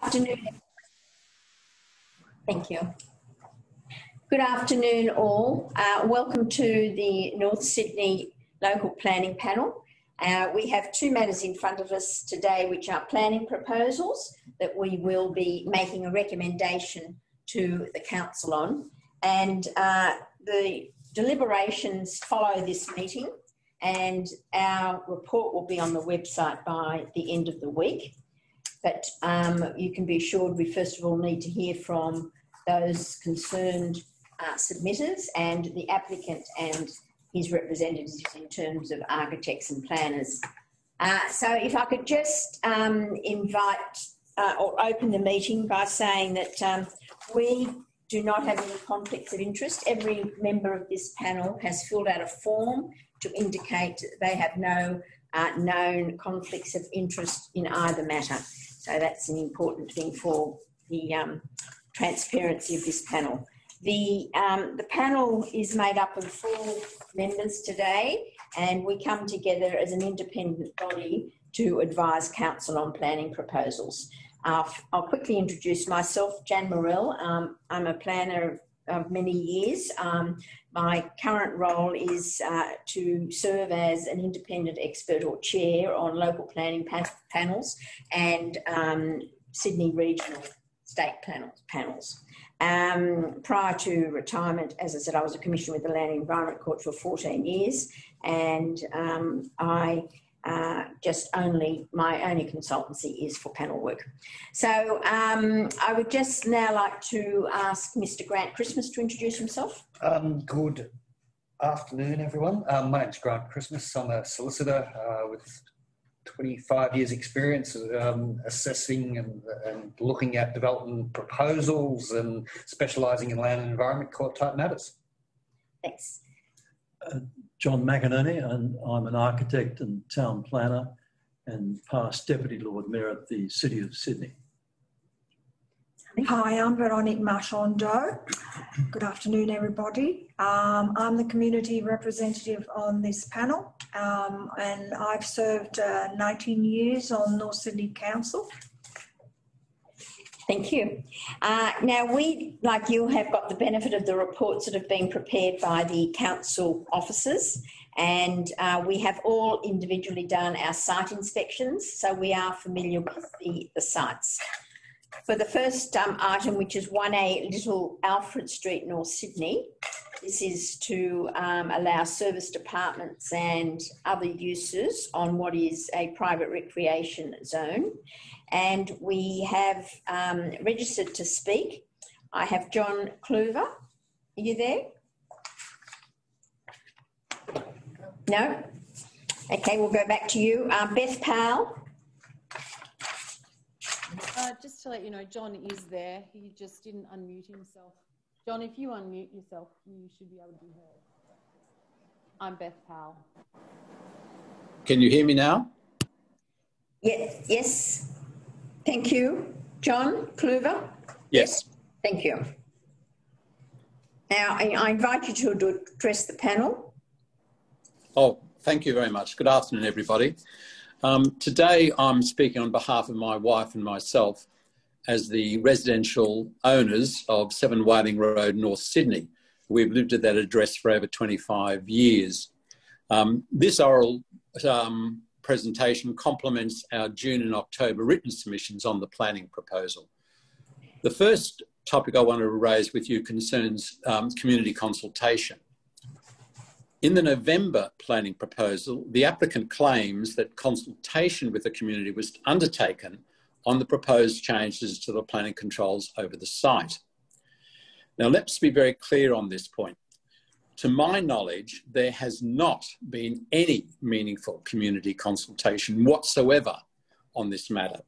Afternoon. Thank you. Good afternoon all. Welcome to the North Sydney Local Planning Panel. We have two matters in front of us today which are planning proposals that we will be making a recommendation to the Council on, and the deliberations follow this meeting, and our report will be on the website by the end of the week. But you can be assured we first of all need to hear from those concerned submitters and the applicant and his representatives in terms of architects and planners. So if I could just invite or open the meeting by saying that we do not have any conflicts of interest. Every member of this panel has filled out a form to indicate that they have no known conflicts of interest in either matter. So that's an important thing for the transparency of this panel. The panel is made up of 4 members today, and we come together as an independent body to advise Council on planning proposals. I'll quickly introduce myself, Jan Morell. I'm a planner of many years. My current role is to serve as an independent expert or chair on local planning panels and Sydney regional state panels. Prior to retirement, as I said, I was a commissioner with the Land and Environment Court for 14 years, and my only consultancy is for panel work. So I would just now like to ask Mr. Grant Christmas to introduce himself. Good afternoon, everyone. My name's Grant Christmas. I'm a solicitor with 25 years experience assessing and looking at development proposals and specialising in land and environment court type matters. Thanks. John McInerney, and I'm an architect and town planner and past Deputy Lord Mayor of the City of Sydney. Hi, I'm Veronique Marchand-Doe. Good afternoon, everybody. I'm the community representative on this panel, and I've served 19 years on North Sydney Council. Thank you. Now, we, like you, have got the benefit of the reports that have been prepared by the council officers, and we have all individually done our site inspections, so we are familiar with the sites. For the first item, which is 1A Little Alfred Street, North Sydney, this is to allow service departments and other uses on what is a private recreation zone. And we have registered to speak. I have John Kluver. Are you there? No? Okay, we'll go back to you. Beth Powell. Just to let you know, John is there. He just didn't unmute himself. John, if you unmute yourself, you should be able to be heard. I'm Beth Powell. Can you hear me now? Yes. Thank you. John Kluver? Yes. Thank you. Now, I invite you to address the panel. Oh, thank you very much. Good afternoon, everybody. Today, I'm speaking on behalf of my wife and myself as the residential owners of 7 Whiting Road, North Sydney. We've lived at that address for over 25 years. This oral presentation complements our June and October written submissions on the planning proposal. The first topic I want to raise with you concerns community consultation. In the November planning proposal, the applicant claims that consultation with the community was undertaken on the proposed changes to the planning controls over the site. Now, let's be very clear on this point. To my knowledge, there has not been any meaningful community consultation whatsoever on this matter.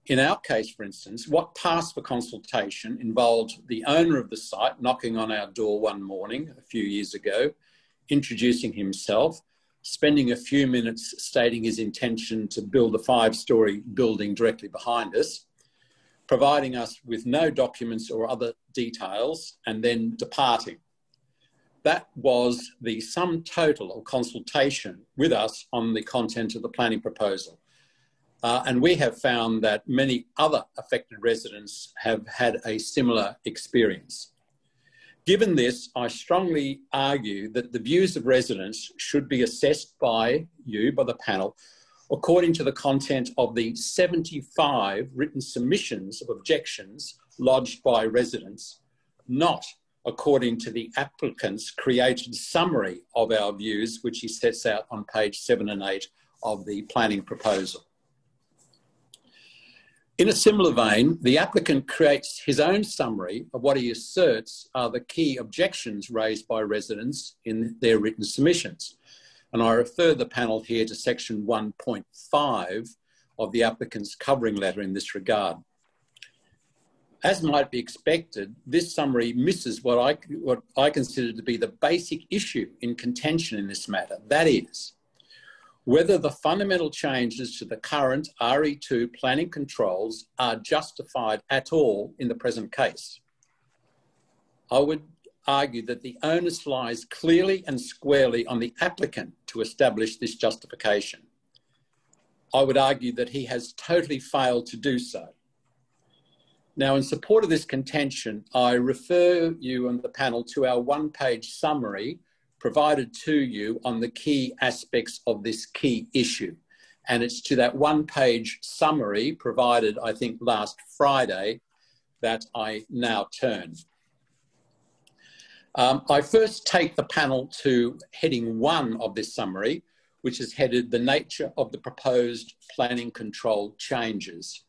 In our case, for instance, what passed for consultation involved the owner of the site knocking on our door one morning a few years ago, introducing himself, spending a few minutes stating his intention to build a 5-storey building directly behind us, providing us with no documents or other details, and then departing. That was the sum total of consultation with us on the content of the planning proposal. And we have found that many other affected residents have had a similar experience. Given this, I strongly argue that the views of residents should be assessed by you, by the panel, according to the content of the 75 written submissions of objections lodged by residents, not according to the applicant's created summary of our views, which he sets out on page 7 and 8 of the planning proposal. In a similar vein, the applicant creates his own summary of what he asserts are the key objections raised by residents in their written submissions. And I refer the panel here to section 1.5 of the applicant's covering letter in this regard. As might be expected, this summary misses what I consider to be the basic issue in contention in this matter. That is, whether the fundamental changes to the current RE2 planning controls are justified at all in the present case. I would argue that the onus lies clearly and squarely on the applicant to establish this justification. I would argue that he has totally failed to do so. Now, in support of this contention, I refer you and the panel to our one-page summary provided to you on the key aspects of this key issue. And it's to that one-page summary provided, I think, last Friday that I now turn. I first take the panel to heading 1 of this summary, which is headed "The Nature of the Proposed Planning Control Changes."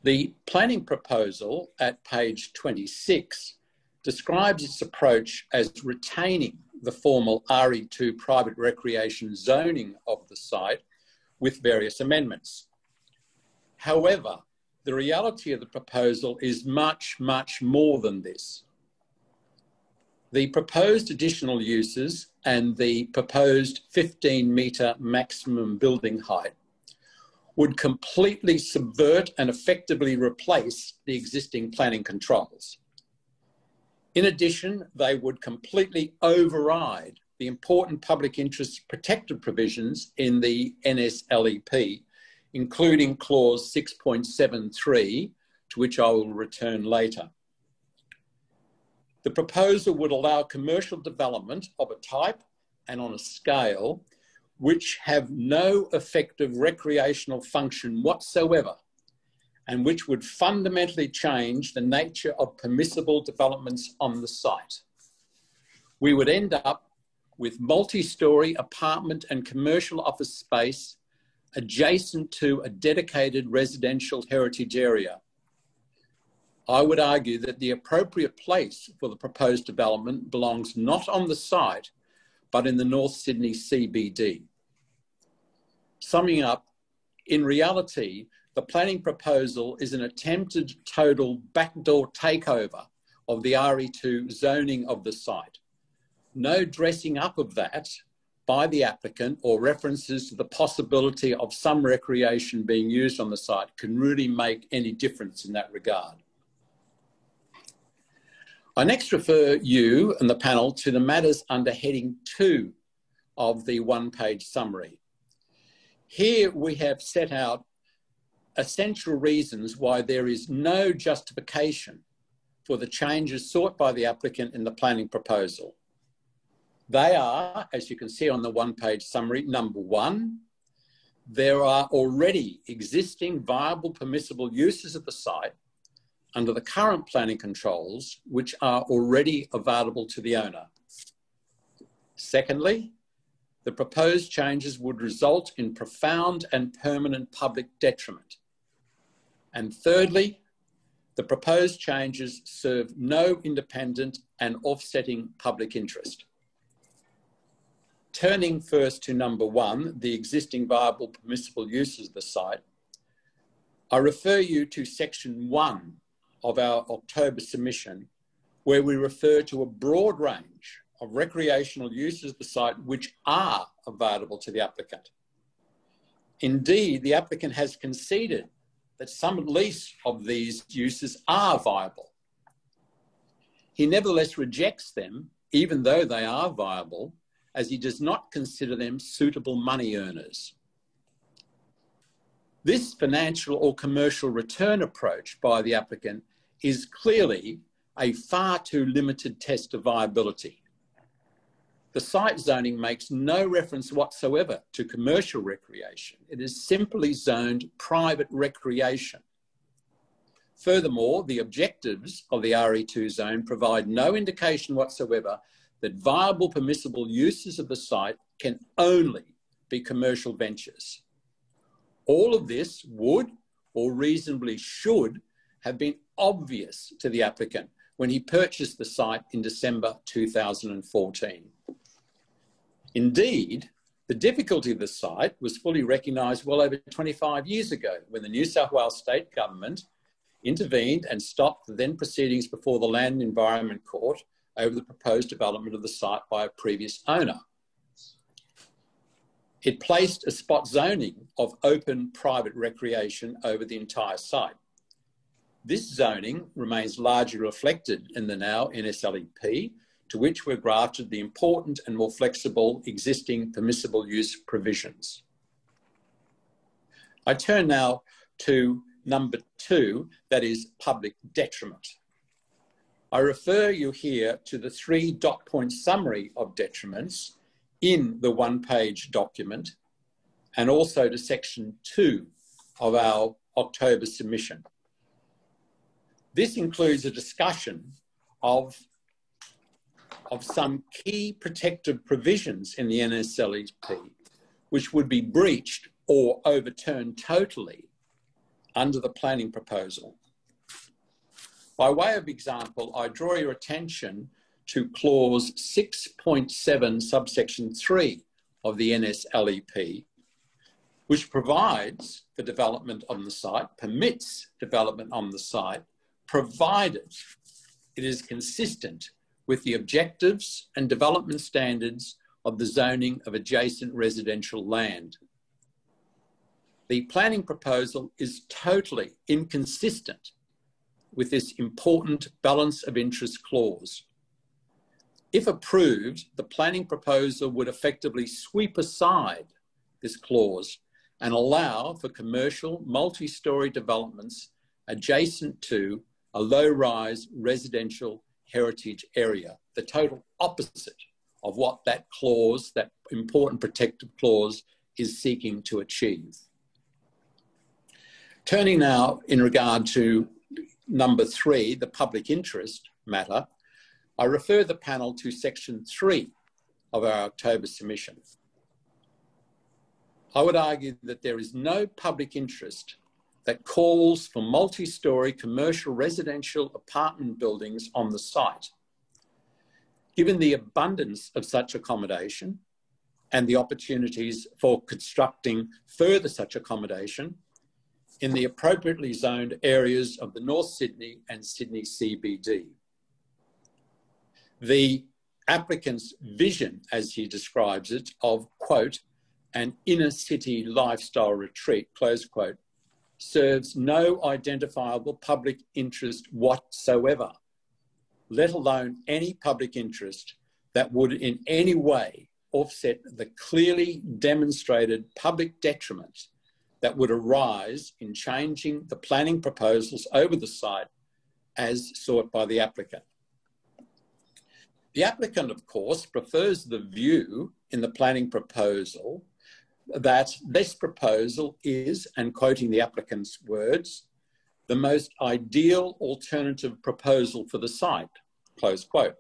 The planning proposal at page 26 describes its approach as retaining the formal RE2 private recreation zoning of the site with various amendments. However, the reality of the proposal is much, much more than this. The proposed additional uses and the proposed 15-metre maximum building height would completely subvert and effectively replace the existing planning controls. In addition, they would completely override the important public interest protected provisions in the NSLEP, including clause 6.73, to which I will return later. The proposal would allow commercial development of a type and on a scale which have no effective recreational function whatsoever, and which would fundamentally change the nature of permissible developments on the site. We would end up with multi-storey apartment and commercial office space adjacent to a dedicated residential heritage area. I would argue that the appropriate place for the proposed development belongs not on the site, but in the North Sydney CBD. Summing up, in reality, the planning proposal is an attempted total backdoor takeover of the RE2 zoning of the site. No dressing up of that by the applicant or references to the possibility of some recreation being used on the site can really make any difference in that regard. I next refer you and the panel to the matters under heading 2 of the one-page summary. Here we have set out essential reasons why there is no justification for the changes sought by the applicant in the planning proposal. They are, as you can see on the one-page summary, number 1, there are already existing viable permissible uses of the site under the current planning controls, which are already available to the owner. Secondly, the proposed changes would result in profound and permanent public detriment. And thirdly, the proposed changes serve no independent and offsetting public interest. Turning first to number 1, the existing viable permissible uses of the site, I refer you to section 1 of our October submission, where we refer to a broad range of recreational uses of the site which are available to the applicant. Indeed, the applicant has conceded that some at least of these uses are viable. He nevertheless rejects them, even though they are viable, as he does not consider them suitable money earners. This financial or commercial return approach by the applicant is clearly a far too limited test of viability. The site zoning makes no reference whatsoever to commercial recreation. It is simply zoned private recreation. Furthermore, the objectives of the RE2 zone provide no indication whatsoever that viable permissible uses of the site can only be commercial ventures. All of this would, or reasonably should, have been obvious to the applicant when he purchased the site in December 2014. Indeed, the difficulty of the site was fully recognised well over 25 years ago when the New South Wales State Government intervened and stopped the then proceedings before the Land and Environment Court over the proposed development of the site by a previous owner. It placed a spot zoning of open private recreation over the entire site. This zoning remains largely reflected in the now NSLEP, to which were grafted the important and more flexible existing permissible use provisions. I turn now to number 2, that is public detriment. I refer you here to the 3 dot point summary of detriments in the one-page document, and also to section 2 of our October submission. This includes a discussion of some key protective provisions in the NSLEP, which would be breached or overturned totally under the planning proposal. By way of example, I draw your attention to clause 6.7 subsection 3 of the NSLEP, which provides for development on the site, permits development on the site, provided it is consistent with the objectives and development standards of the zoning of adjacent residential land. The planning proposal is totally inconsistent with this important balance of interest clause. If approved, the planning proposal would effectively sweep aside this clause and allow for commercial multi-storey developments adjacent to a low-rise residential heritage area, the total opposite of what that clause, that important protective clause, is seeking to achieve. Turning now in regard to number 3, the public interest matter, I refer the panel to section 3 of our October submission. I would argue that there is no public interest that calls for multi-storey commercial residential apartment buildings on the site. Given the abundance of such accommodation and the opportunities for constructing further such accommodation in the appropriately zoned areas of the North Sydney and Sydney CBD. The applicant's vision, as he describes it, of, quote, an inner city lifestyle retreat, close quote, serves no identifiable public interest whatsoever, let alone any public interest that would in any way offset the clearly demonstrated public detriment that would arise in changing the planning proposals over the site as sought by the applicant. The applicant, of course, prefers the view in the planning proposal that this proposal is, and quoting the applicant's words, the most ideal alternative proposal for the site, close quote.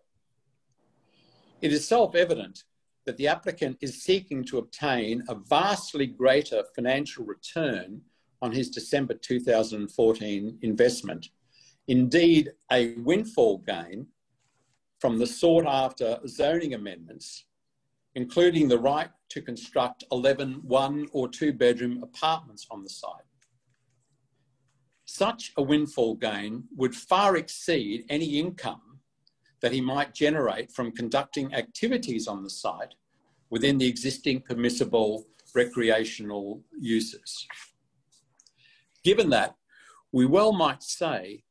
It is self-evident that the applicant is seeking to obtain a vastly greater financial return on his December 2014 investment, indeed a windfall gain from the sought-after zoning amendments, including the right to construct 11 one- or two-bedroom apartments on the site. Such a windfall gain would far exceed any income that he might generate from conducting activities on the site within the existing permissible recreational uses. Given that, we well might say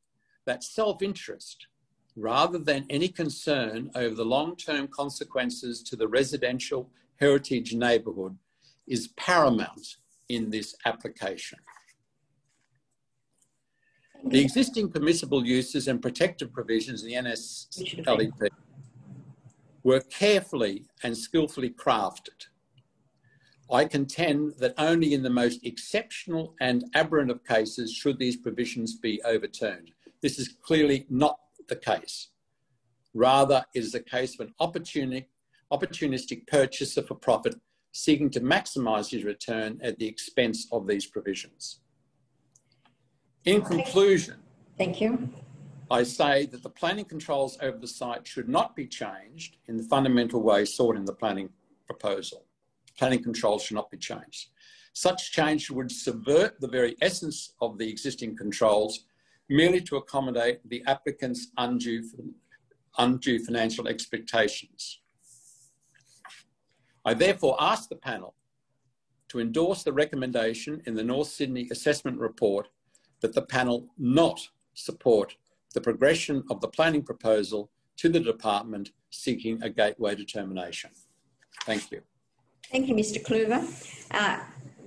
that self-interest, rather than any concern over the long-term consequences to the residential heritage neighbourhood, is paramount in this application. The existing permissible uses and protective provisions in the NSLPP were carefully and skillfully crafted. I contend that only in the most exceptional and aberrant of cases should these provisions be overturned. This is clearly not the case. Rather, it is a case of an opportunistic purchaser for profit seeking to maximise his return at the expense of these provisions. In conclusion, thank you. I say that the planning controls over the site should not be changed in the fundamental way sought in the planning proposal. Planning controls should not be changed. Such change would subvert the very essence of the existing controls merely to accommodate the applicant's undue financial expectations. I therefore ask the panel to endorse the recommendation in the North Sydney Assessment Report that the panel not support the progression of the planning proposal to the department seeking a gateway determination. Thank you. Thank you, Mr. Kluwer.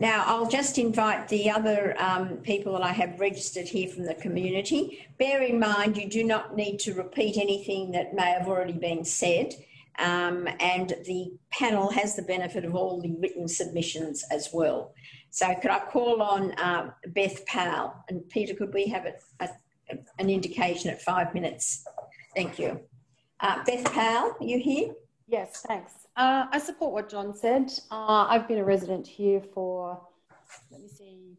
Now, I'll just invite the other people that I have registered here from the community. Bear in mind, you do not need to repeat anything that may have already been said, and the panel has the benefit of all the written submissions as well. So could I call on Beth Powell? And Peter, could we have an indication at 5 minutes? Thank you. Beth Powell, are you here? Yes, thanks. I support what John said. I've been a resident here for, 29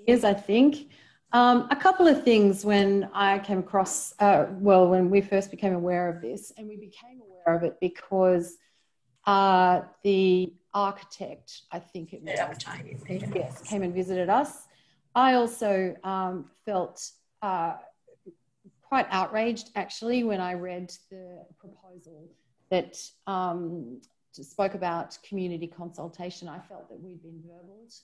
years, I think. A couple of things when I came across, when we first became aware of this, and we became aware of it because the architect, I think it was, yes, came and visited us. I also felt quite outraged, actually, when I read the proposal that spoke about community consultation. I felt that we'd been verbaled,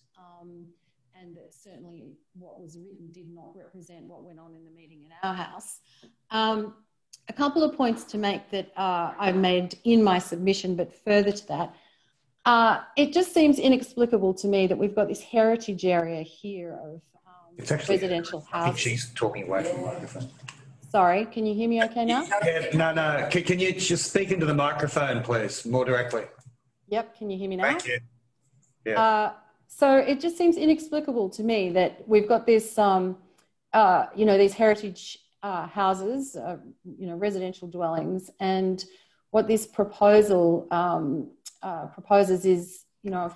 and that certainly what was written did not represent what went on in the meeting in our house. A couple of points to make that I made in my submission, but further to that, it just seems inexplicable to me that we've got this heritage area here of residential housing. I think she's talking away from the microphone. Sorry, can you hear me okay now? Yeah, no. Can you just speak into the microphone, please, more directly? Yep, can you hear me now? Thank you. Yeah. So it just seems inexplicable to me that we've got this, these heritage houses, residential dwellings, and what this proposal proposes is, a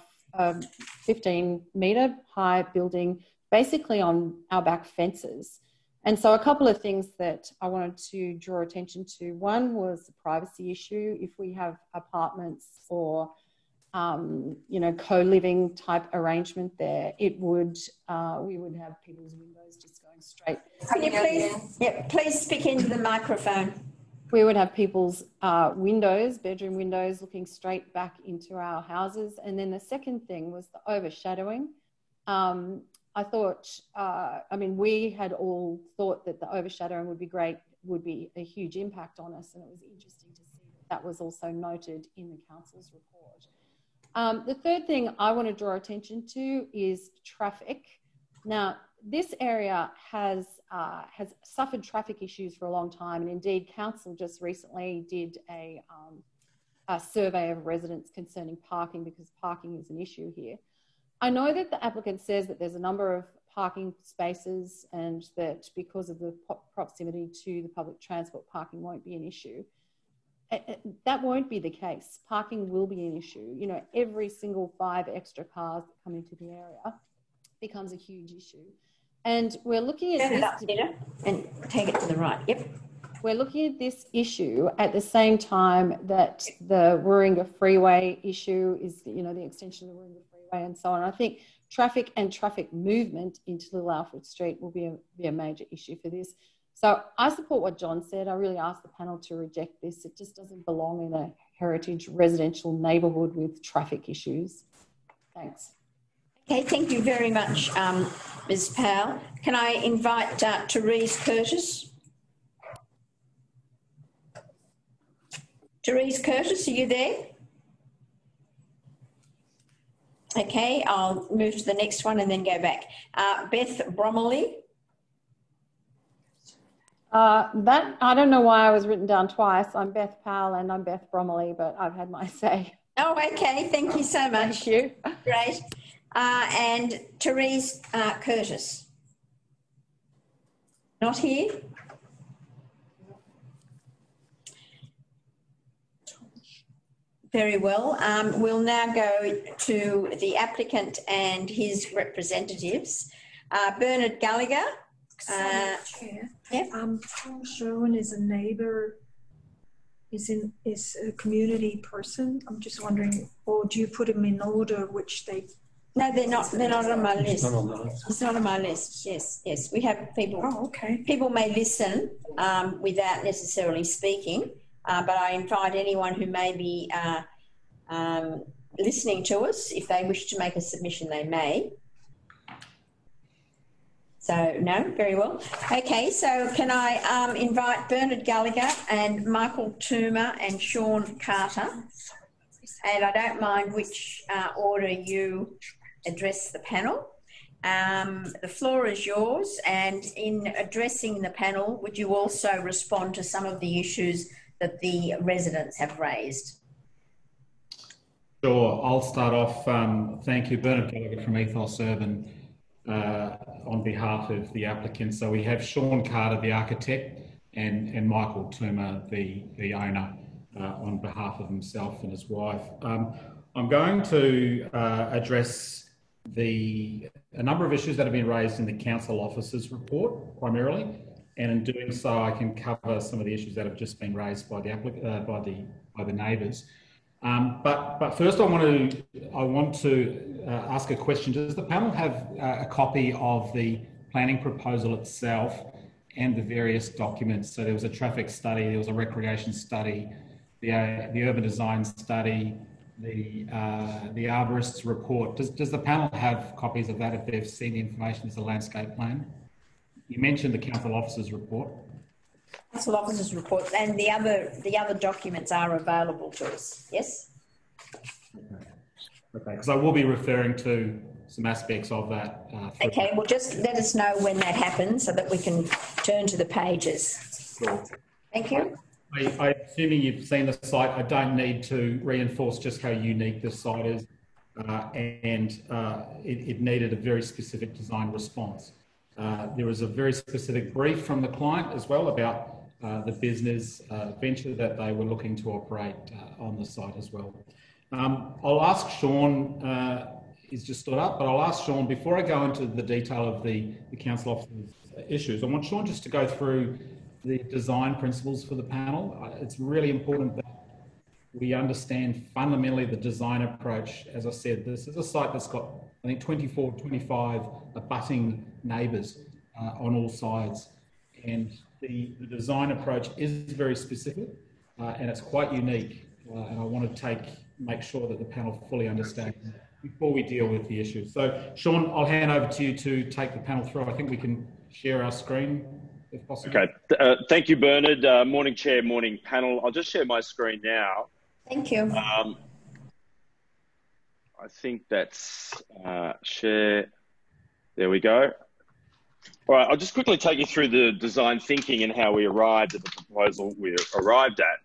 15-metre high building, basically on our back fences. And so a couple of things that I wanted to draw attention to. One was the privacy issue. If we have apartments or, co-living type arrangement there, it would, we would have people's windows just going straight. Can you please speak into the microphone. We would have people's windows, bedroom windows, looking straight back into our houses. And then the second thing was the overshadowing. I thought, we had all thought that the overshadowing would be great, would be a huge impact on us. And it was interesting to see that was also noted in the council's report. The third thing I want to draw attention to is traffic. Now, this area has suffered traffic issues for a long time. And indeed, council just recently did a survey of residents concerning parking, because parking is an issue here. I know that the applicant says that there's a number of parking spaces and that because of the proximity to the public transport, parking won't be an issue. That won't be the case. Parking will be an issue. Every single 5 extra cars that come into the area becomes a huge issue. And we're looking at this... and take it to the right. Yep. We're looking at this issue at the same time that the Warringah Freeway issue is, the extension of the Warringah Freeway and so on. I think traffic and traffic movement into Little Alfred Street will be a major issue for this. So I support what John said. I really ask the panel to reject this. It just doesn't belong in a heritage residential neighbourhood with traffic issues. Thanks. Okay, thank you very much, Ms. Powell. Can I invite Therese Curtis? Therese Curtis, are you there? Okay, I'll move to the next one and then go back. Beth Bromley. That I don't know why I was written down twice. I'm Beth Powell and I'm Beth Bromley, but I've had my say. Oh, okay. Thank you so much. Thank you. Great. And Therese Curtis. Not here? Very well. We'll now go to the applicant and his representatives. Bernard Gallagher. Chair. Yep. Paul Sherwin is a neighbour, is a community person. I'm just wondering, or do you put him in order which they? No, they're not. They're not on my list. It's not on the list. It's not on my list. Yes. We have people. Oh, okay. People may listen without necessarily speaking, but I invite anyone who may be listening to us, if they wish to make a submission, they may. So, no, very well. Okay, so can I invite Bernard Gallagher and Michael Toomer and Sean Carter? And I don't mind which order you address the panel. The floor is yours, and in addressing the panel, would you also respond to some of the issues that the residents have raised? Sure, I'll start off. Thank you, Bernard Gallagher from Ethos Urban, on behalf of the applicant. So we have Sean Carter, the architect, and Michael Toomer, the owner, on behalf of himself and his wife. I'm going to address a number of issues that have been raised in the council officers report primarily, and in doing so, I can cover some of the issues that have just been raised by the neighbours. But first, I want to ask a question. Does the panel have a copy of the planning proposal itself and the various documents? So there was a traffic study, there was a recreation study, the urban design study, the arborist's report. Does the panel have copies of that if they've seen the information as a landscape plan? You mentioned the council officers report. Council officers report, and the other documents are available to us. Yes. Okay. Because I will be referring to some aspects of that. Okay. Well, just let us know when that happens so that we can turn to the pages. Sure. Thank you. Assuming you've seen the site, I don't need to reinforce just how unique this site is, and it needed a very specific design response. There was a very specific brief from the client as well about the business venture that they were looking to operate on the site as well. I'll ask Sean, he's just stood up, but I'll ask Sean, before I go into the detail of the council officers issues, I want Sean just to go through the design principles for the panel. It's really important that we understand fundamentally the design approach. As I said, this is a site that's got, I think, 24, 25 abutting neighbours on all sides. And the design approach is very specific and it's quite unique. And I want to make sure that the panel fully understands before we deal with the issues. So, Sean, I'll hand over to you to take the panel through. I think we can share our screen if possible. Okay. Thank you, Bernard. Morning, Chair, morning, panel. I'll just share my screen now. Thank you. I think that's share. There we go. All right, I'll just quickly take you through the design thinking and how we arrived at the proposal we arrived at.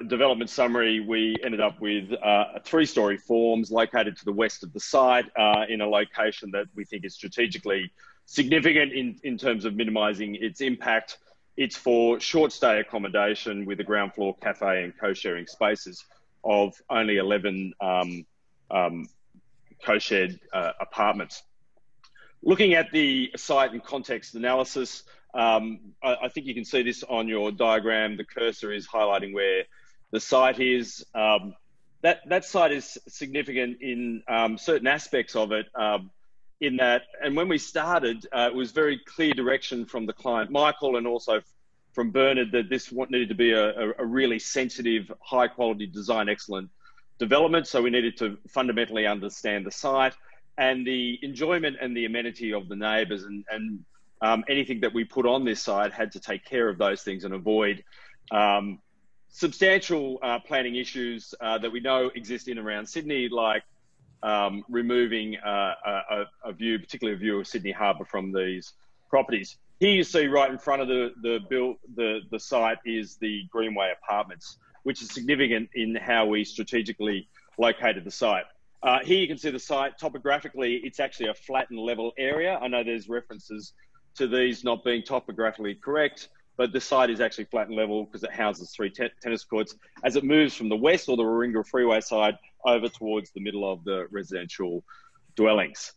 Development summary, we ended up with a 3-storey forms located to the west of the site in a location that we think is strategically significant in terms of minimising its impact. It's for short stay accommodation with a ground floor cafe and co-sharing spaces of only 11 co-shared apartments. Looking at the site and context analysis, I think you can see this on your diagram. The cursor is highlighting where the site is. That site is significant in certain aspects of it, in that, and when we started, it was very clear direction from the client, Michael, and also from Bernard, that this needed to be a really sensitive, high quality design, excellent development. So we needed to fundamentally understand the site and the enjoyment and the amenity of the neighbours, and anything that we put on this site had to take care of those things and avoid substantial planning issues that we know exist in and around Sydney, like removing a view, particularly a view of Sydney Harbour from these properties. Here you see right in front of the site is the Greenway Apartments, which is significant in how we strategically located the site. Here you can see the site. Topographically, it's actually a flat and level area. I know there's references to these not being topographically correct, but the site is actually flat and level because it houses 3 tennis courts as it moves from the west or the Warringah Freeway side over towards the middle of the residential dwellings.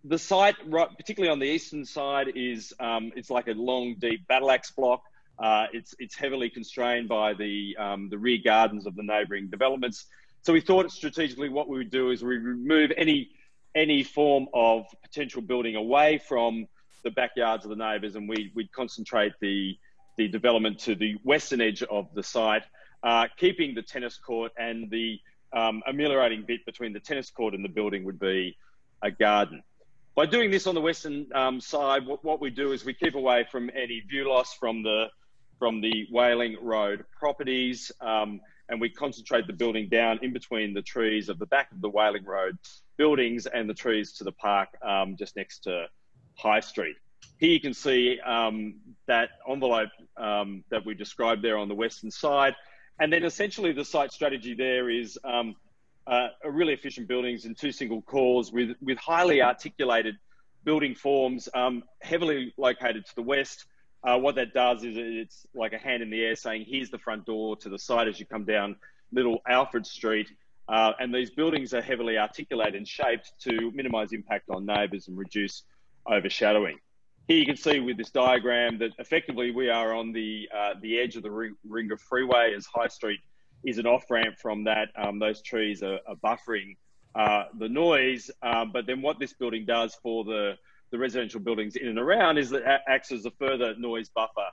The site, right, particularly on the eastern side, is it's like a long, deep battle axe block. It's heavily constrained by the rear gardens of the neighbouring developments. So we thought strategically what we would do is we remove any form of potential building away from the backyards of the neighbours, and we'd concentrate the development to the western edge of the site, keeping the tennis court, and the ameliorating bit between the tennis court and the building would be a garden. By doing this on the western side, what we do is we keep away from any view loss from the Whaling Road properties, and we concentrate the building down in between the trees of the back of the Whaling Road buildings and the trees to the park just next to High Street. Here you can see that envelope that we described there on the western side. And then essentially the site strategy there is a really efficient buildings in 2 single cores with highly articulated building forms, heavily located to the west. What that does is it's like a hand in the air saying, here's the front door to the site as you come down Little Alfred Street. And these buildings are heavily articulated and shaped to minimise impact on neighbours and reduce overshadowing. Here you can see with this diagram that effectively we are on the edge of the Warringah Freeway, as High Street is an off-ramp from that. Those trees are buffering the noise. But then what this building does for the residential buildings in and around is that it acts as a further noise buffer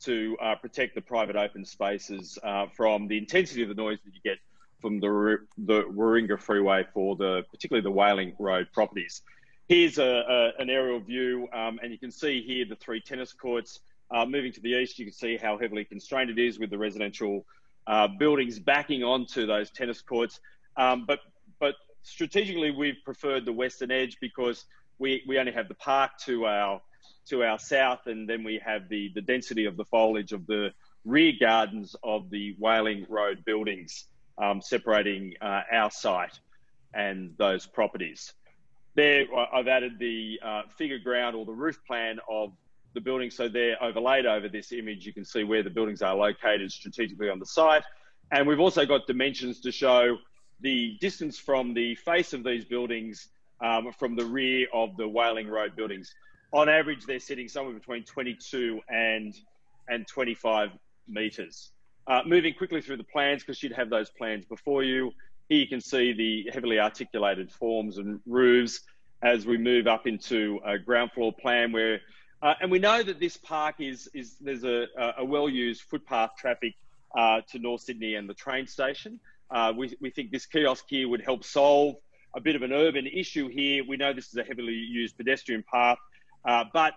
to protect the private open spaces from the intensity of the noise that you get from the Warringah Freeway for particularly the Whaling Road properties. Here's an aerial view, and you can see here the 3 tennis courts. Moving to the east, you can see how heavily constrained it is with the residential buildings backing onto those tennis courts. But strategically, we've preferred the western edge because we only have the park to our south, and then we have the density of the foliage of the rear gardens of the Whaling Road buildings separating our site and those properties. There, I've added the figure ground or the roof plan of the building. So they're overlaid over this image. You can see where the buildings are located strategically on the site. And we've also got dimensions to show the distance from the face of these buildings from the rear of the Whaling Road buildings. On average, they're sitting somewhere between 22 and 25 metres. Moving quickly through the plans, because you'd have those plans before you. Here you can see the heavily articulated forms and roofs as we move up into a ground floor plan where, and we know that this park there's a well-used footpath traffic to North Sydney and the train station. We think this kiosk here would help solve a bit of an urban issue here. We know this is a heavily used pedestrian path, but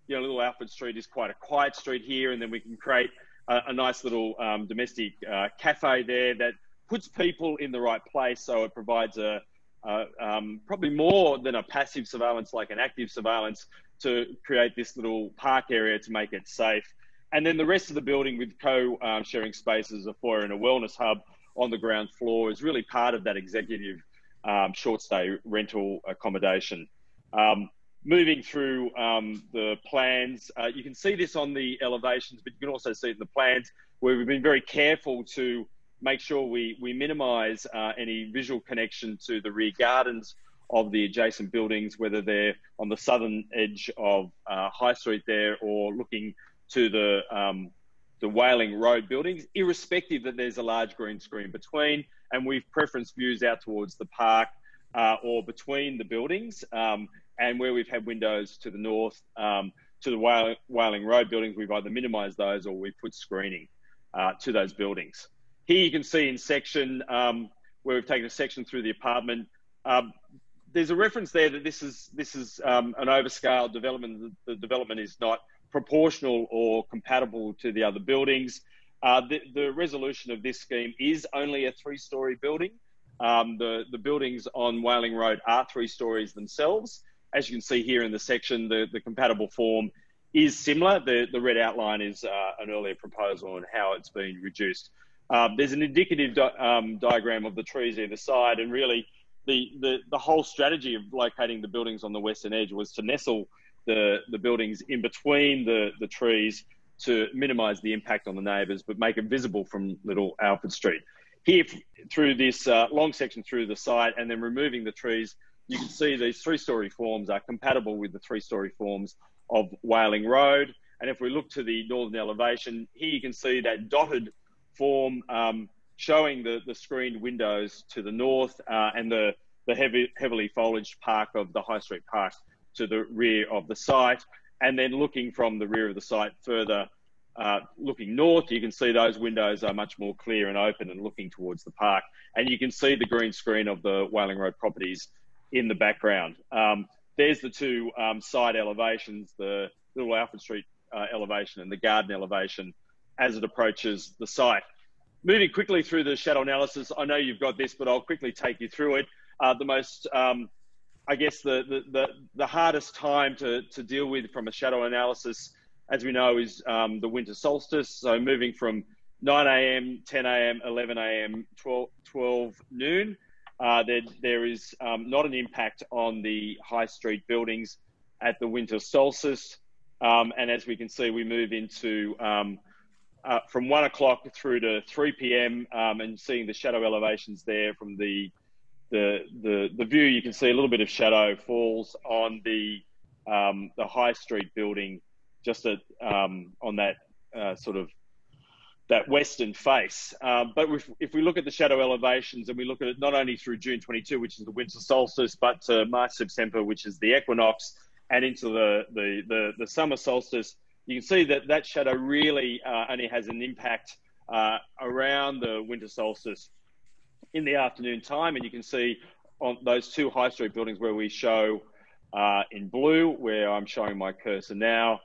Little Alfred Street is quite a quiet street here, and then we can create a nice little domestic cafe there that puts people in the right place, so it provides probably more than a passive surveillance, like an active surveillance, to create this little park area to make it safe. And then the rest of the building with co-sharing spaces, a foyer and a wellness hub on the ground floor is really part of that executive short stay rental accommodation. Moving through the plans, you can see this on the elevations, but you can also see it in the plans where we've been very careful to make sure we minimise any visual connection to the rear gardens of the adjacent buildings, whether they're on the southern edge of High Street there or looking to the Whaling Road buildings, irrespective that there's a large green screen between, and we've preferenced views out towards the park or between the buildings, and where we've had windows to the north to the Whaling Road buildings, we've either minimised those or we've put screening to those buildings. Here you can see in section where we've taken a section through the apartment. There's a reference there that this is an overscale development. The development is not proportional or compatible to the other buildings. The resolution of this scheme is only a 3-storey building. The buildings on Whaling Road are 3 stories themselves. As you can see here in the section, the compatible form is similar. The red outline is an earlier proposal and how it's been reduced. There's an indicative diagram of the trees either side, and really the whole strategy of locating the buildings on the western edge was to nestle the buildings in between the trees to minimise the impact on the neighbours, but make it visible from Little Alfred Street. Here, through this long section through the site, and then removing the trees, you can see these three-storey forms are compatible with the three-storey forms of Whaling Road. And if we look to the northern elevation, here you can see that dotted form showing the screened windows to the north and the heavily foliaged park of the High Street Park to the rear of the site. And then looking from the rear of the site further, looking north, you can see those windows are much more clear and open and looking towards the park. And you can see the green screen of the Whaling Road properties in the background. There's the two side elevations, the Little Alfred Street elevation and the garden elevation as it approaches the site. Moving quickly through the shadow analysis, I know you've got this, but I'll quickly take you through it. The most, I guess, the hardest time to deal with from a shadow analysis, as we know, is the winter solstice. So moving from 9 a.m., 10 a.m., 11 a.m., 12 noon, there is not an impact on the high street buildings at the winter solstice. And as we can see, we move into from 1 o'clock through to 3 p.m. And seeing the shadow elevations there from the view, you can see a little bit of shadow falls on the high street building just on that sort of that western face. But if we look at the shadow elevations and we look at it not only through June 22, which is the winter solstice, but to March, September, which is the equinox, and into the summer solstice, you can see that shadow really only has an impact around the winter solstice in the afternoon time. And you can see on those two high street buildings where we show in blue, where I'm showing my cursor now,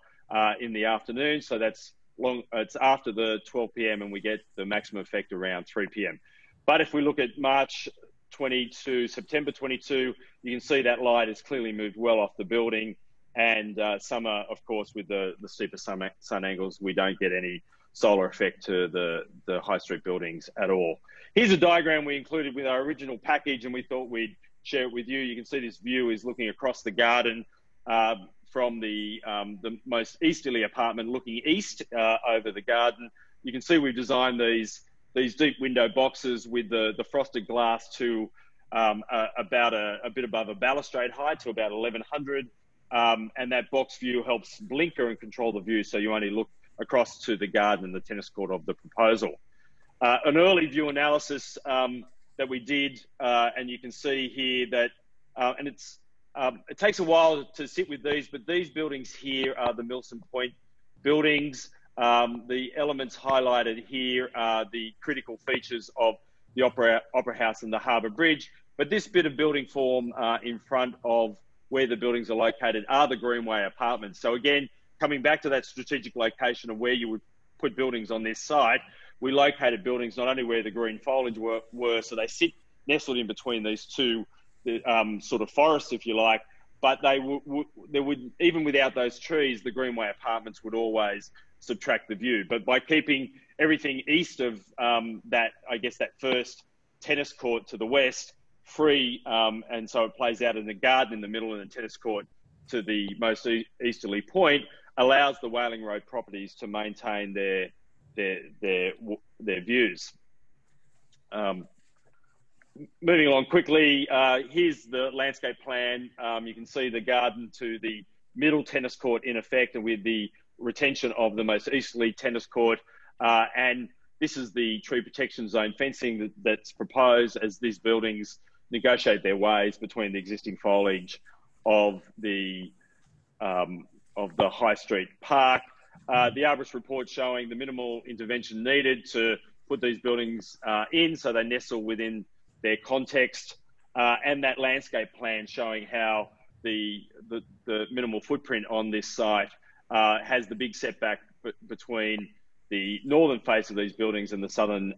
in the afternoon. So it's after the 12 p.m. and we get the maximum effect around 3 p.m. But if we look at March 22, September 22, you can see that light has clearly moved well off the building. And summer, of course, with the steeper sun angles, we don't get any solar effect to the high street buildings at all. Here's a diagram we included with our original package, and we thought we'd share it with you. You can see this view is looking across the garden from the most easterly apartment, looking east over the garden. You can see we've designed these deep window boxes with the frosted glass to about a bit above a balustrade height to about 1100. And that box view helps blinker and control the view, so you only look across to the garden and the tennis court of the proposal. An early view analysis that we did, and you can see here that, and it takes a while to sit with these, but these buildings here are the Milson Point buildings. The elements highlighted here are the critical features of the Opera House and the Harbour Bridge. But this bit of building form in front of where the buildings are located are the Greenway apartments. So again, coming back to that strategic location of where you would put buildings on this site, we located buildings not only where the green foliage were, so they sit nestled in between these two sort of forests, if you like, but they would, even without those trees, the Greenway apartments would always subtract the view. But by keeping everything east of that, I guess that first tennis court to the west free, and so it plays out in the garden in the middle and the tennis court to the most easterly point, allows the Whaling Road properties to maintain their views. Moving along quickly, here's the landscape plan. You can see the garden to the middle tennis court in effect, and with the retention of the most easterly tennis court. And this is the tree protection zone fencing that's proposed as these buildings negotiate their ways between the existing foliage of the High Street Park. The arborist report showing the minimal intervention needed to put these buildings in, so they nestle within their context, and that landscape plan showing how the minimal footprint on this site has the big setback between the northern face of these buildings and the southern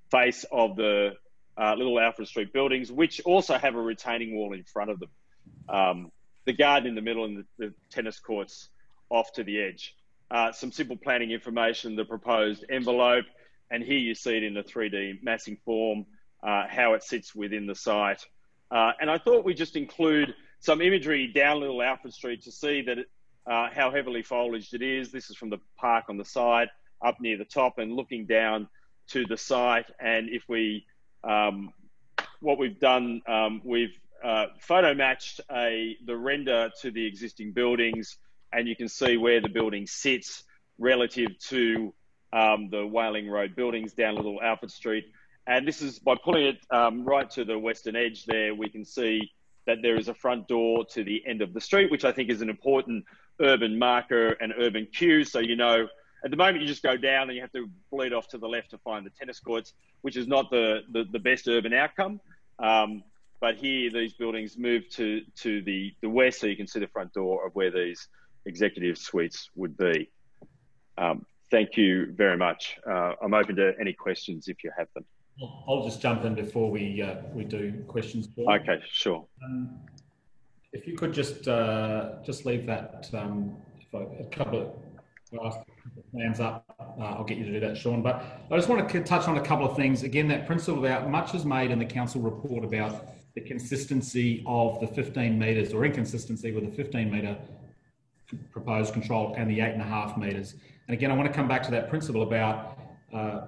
face of the Little Alfred Street buildings, which also have a retaining wall in front of them. The garden in the middle and the tennis courts off to the edge. Some simple planning information, the proposed envelope, and here you see it in the 3D massing form, how it sits within the site. And I thought we'd just include some imagery down Little Alfred Street to see that how heavily foliaged it is. This is from the park on the side, up near the top, and looking down to the site. And if we, what we've done, we've photo matched the render to the existing buildings, and you can see where the building sits relative to the Whaling Road buildings down Little Alfred Street. And this is by pulling it right to the western edge there, we can see that there is a front door to the end of the street, which I think is an important urban marker and urban cue. So, you know, at the moment you just go down and you have to bleed off to the left to find the tennis courts, which is not the best urban outcome. But here these buildings move to the west, so you can see the front door of where these executive suites would be. Thank you very much. I'm open to any questions if you have them. I'll just jump in before we do questions. Okay, sure. If you could just leave that a couple of plans up, I'll get you to do that, Sean. But I just want to touch on a couple of things. Again, that principle about much is made in the council report about the consistency of the 15 metres or inconsistency with the 15 metre proposed control and the 8.5 metres. And again, I want to come back to that principle about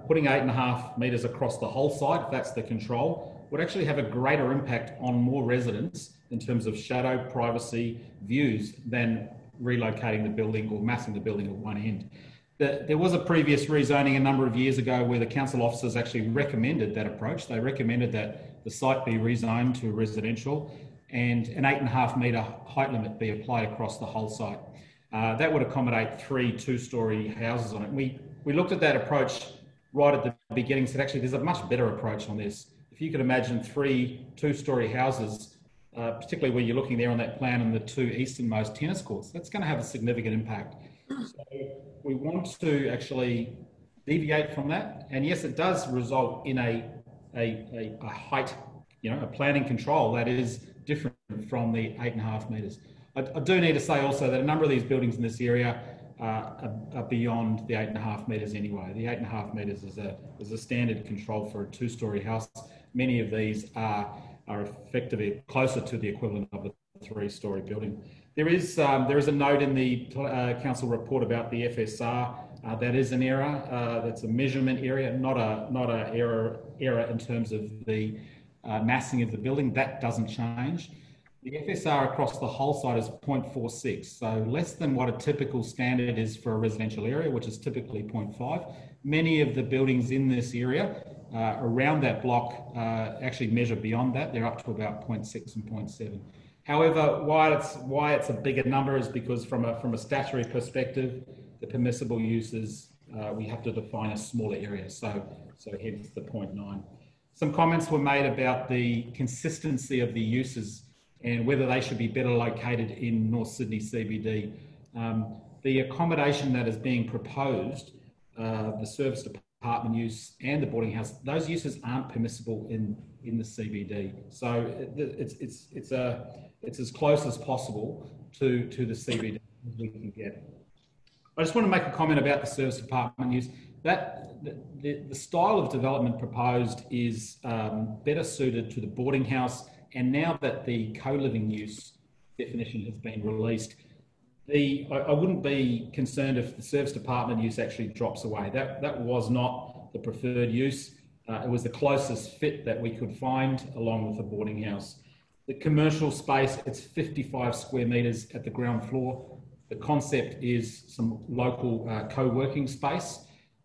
putting 8.5 metres across the whole site, if that's the control, would actually have a greater impact on more residents in terms of shadow, privacy, views than relocating the building or massing the building at one end. There was a previous rezoning a number of years ago where the council officers actually recommended that approach. They recommended that the site be rezoned to residential and an 8.5 metre height limit be applied across the whole site. That would accommodate 3 two-storey houses on it. We looked at that approach right at the beginning, said actually there's a much better approach on this. If you could imagine 3 two-storey houses, particularly where you're looking there on that plan in the 2 easternmost tennis courts, that's going to have a significant impact. So we want to actually deviate from that. And yes, it does result in a height, you know, a planning control that is different from the 8.5 metres. I do need to say also that a number of these buildings in this area are beyond the 8.5 metres anyway. The 8.5 metres is a standard control for a 2-storey house. Many of these are effectively closer to the equivalent of a 3-storey building. There is a note in the council report about the FSR. That is an error. That's a measurement area, not a error in terms of the massing of the building. That doesn't change. The FSR across the whole site is 0.46, so less than what a typical standard is for a residential area, which is typically 0.5. Many of the buildings in this area around that block actually measure beyond that. They're up to about 0.6 and 0.7. However, why it's a bigger number is because from a statutory perspective, the permissible uses, we have to define a smaller area, so hence the 0.9. Some comments were made about the consistency of the uses and whether they should be better located in North Sydney CBD. The accommodation that is being proposed, the service department use and the boarding house, those uses aren't permissible in the CBD. So it's as close as possible to the CBD as we can get. I just want to make a comment about the service department use. That the style of development proposed is better suited to the boarding house. And now that the co-living use definition has been released, I wouldn't be concerned if the service department use actually drops away. That was not the preferred use. It was the closest fit that we could find along with the boarding house. The commercial space, it's 55 square metres at the ground floor. The concept is some local co-working space.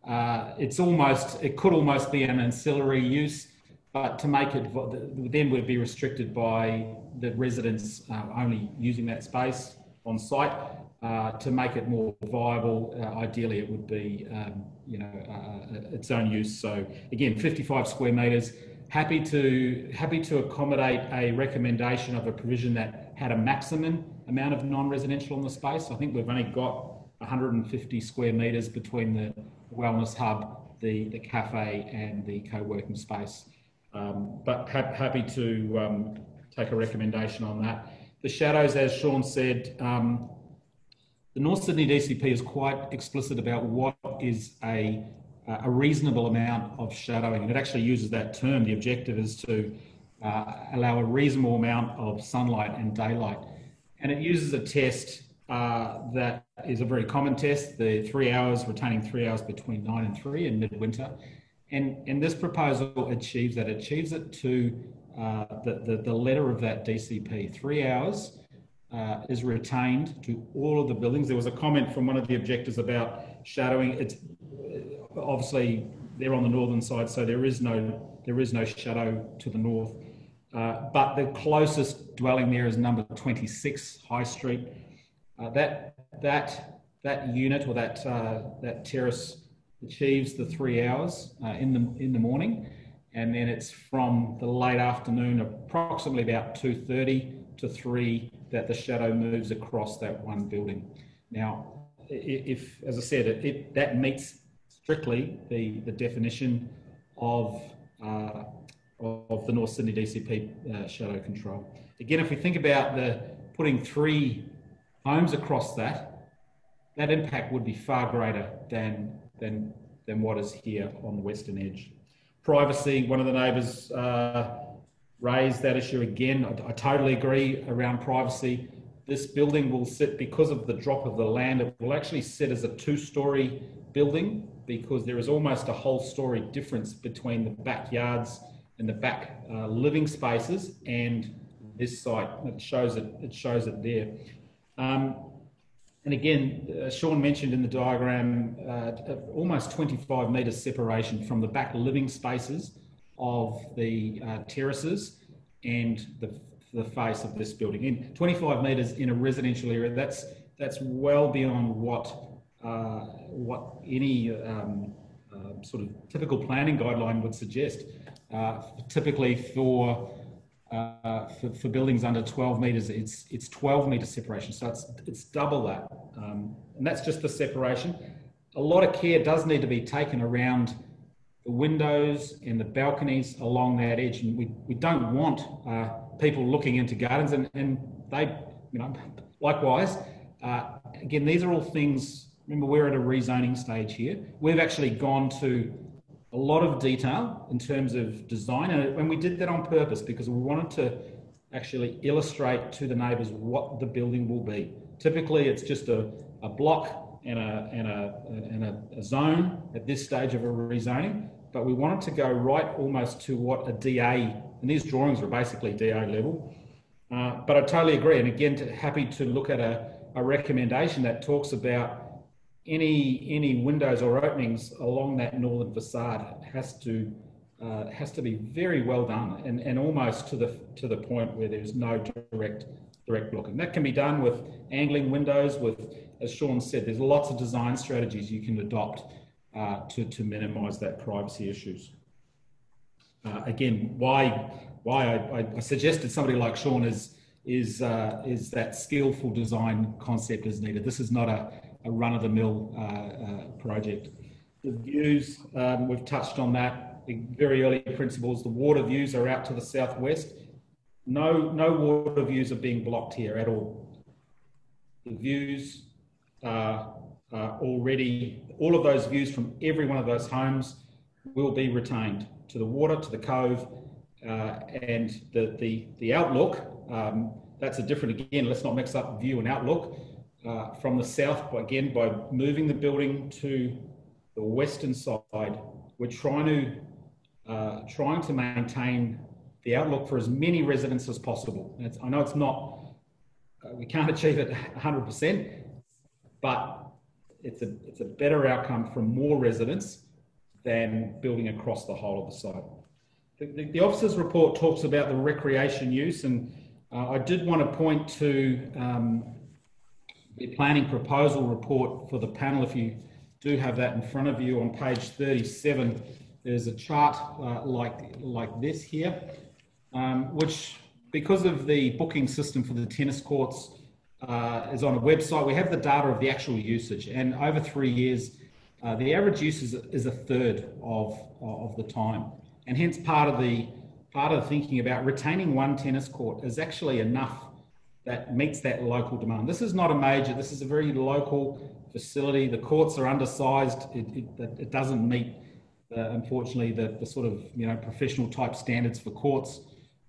It could almost be an ancillary use, but to make it, then would be restricted by the residents only using that space on site. To make it more viable, ideally it would be, its own use. So again, 55 square metres. Happy to accommodate a recommendation of a provision that had a maximum amount of non-residential in the space. I think we've only got 150 square metres between the wellness hub, the cafe, and the co-working space. But happy to take a recommendation on that. The shadows, as Sean said, the North Sydney DCP is quite explicit about what is a reasonable amount of shadowing. And it actually uses that term. The objective is to allow a reasonable amount of sunlight and daylight. And it uses a test that is a very common test, the 3 hours, retaining 3 hours between 9 and 3 in midwinter. And this proposal achieves that. It achieves it to the letter of that DCP. 3 hours is retained to all of the buildings. There was a comment from one of the objectors about shadowing. It's obviously they're on the northern side, so there is no shadow to the north. But the closest dwelling there is number 26 High Street. That unit or that terrace achieves the 3 hours in the morning, and then it's from the late afternoon, approximately about 2:30 to 3, that the shadow moves across that one building. Now, if as I said, that meets strictly the definition of the North Sydney DCP shadow control. Again, if we think about putting 3 homes across that impact would be far greater than what is here on the western edge. Privacy, one of the neighbours raised that issue again. I totally agree around privacy. This building will sit, because of the drop of the land, it will actually sit as a 2-storey building, because there is almost a whole story difference between the backyards and the back living spaces and this site. It shows it there. And again, Sean mentioned in the diagram almost 25 metres separation from the back living spaces of the terraces and the face of this building. In 25 metres in a residential area, that's well beyond what any sort of typical planning guideline would suggest. Typically for buildings under 12 metres, it's 12 metre separation, so it's double that, and that's just the separation. A lot of care does need to be taken around the windows and the balconies along that edge, and we don't want people looking into gardens, and they, likewise. Again, these are all things. Remember, we're at a rezoning stage here. We've actually gone to a lot of detail in terms of design, and we did that on purpose because we wanted to actually illustrate to the neighbours what the building will be. Typically, it's just a block and a zone at this stage of a rezoning, but we wanted to go right almost to what a DA, and these drawings are basically DA level. But I totally agree, and again, happy to look at a recommendation that talks about any windows or openings along that northern facade has to be very well done, and almost to the point where there's no direct look. And that can be done with angling windows. With, as Sean said, there's lots of design strategies you can adopt to minimise that privacy issues. Again, why I suggested somebody like Sean is that skillful design concept is needed. This is not a run-of-the-mill project. The views, we've touched on that. The very early principles, the water views are out to the southwest. No water views are being blocked here at all. The views are already, all of those views from every one of those homes will be retained to the water, to the cove, and the outlook, that's a different, again, let's not mix up view and outlook. From the south, again, by moving the building to the western side, we're trying to maintain the outlook for as many residents as possible. And I know it's not, we can't achieve it 100%, but it's a better outcome from more residents than building across the whole of the site. The officer's report talks about the recreation use, and I did want to point to the planning proposal report for the panel. If you do have that in front of you, on page 37, there's a chart like this here, which, because of the booking system for the tennis courts, is on a website. We have the data of the actual usage, and over 3 years, the average use is a third of the time, and hence part of the thinking about retaining one tennis court is actually enough that meets that local demand. This is not a major, this is a very local facility. The courts are undersized. It doesn't meet, unfortunately, the sort of, professional type standards for courts.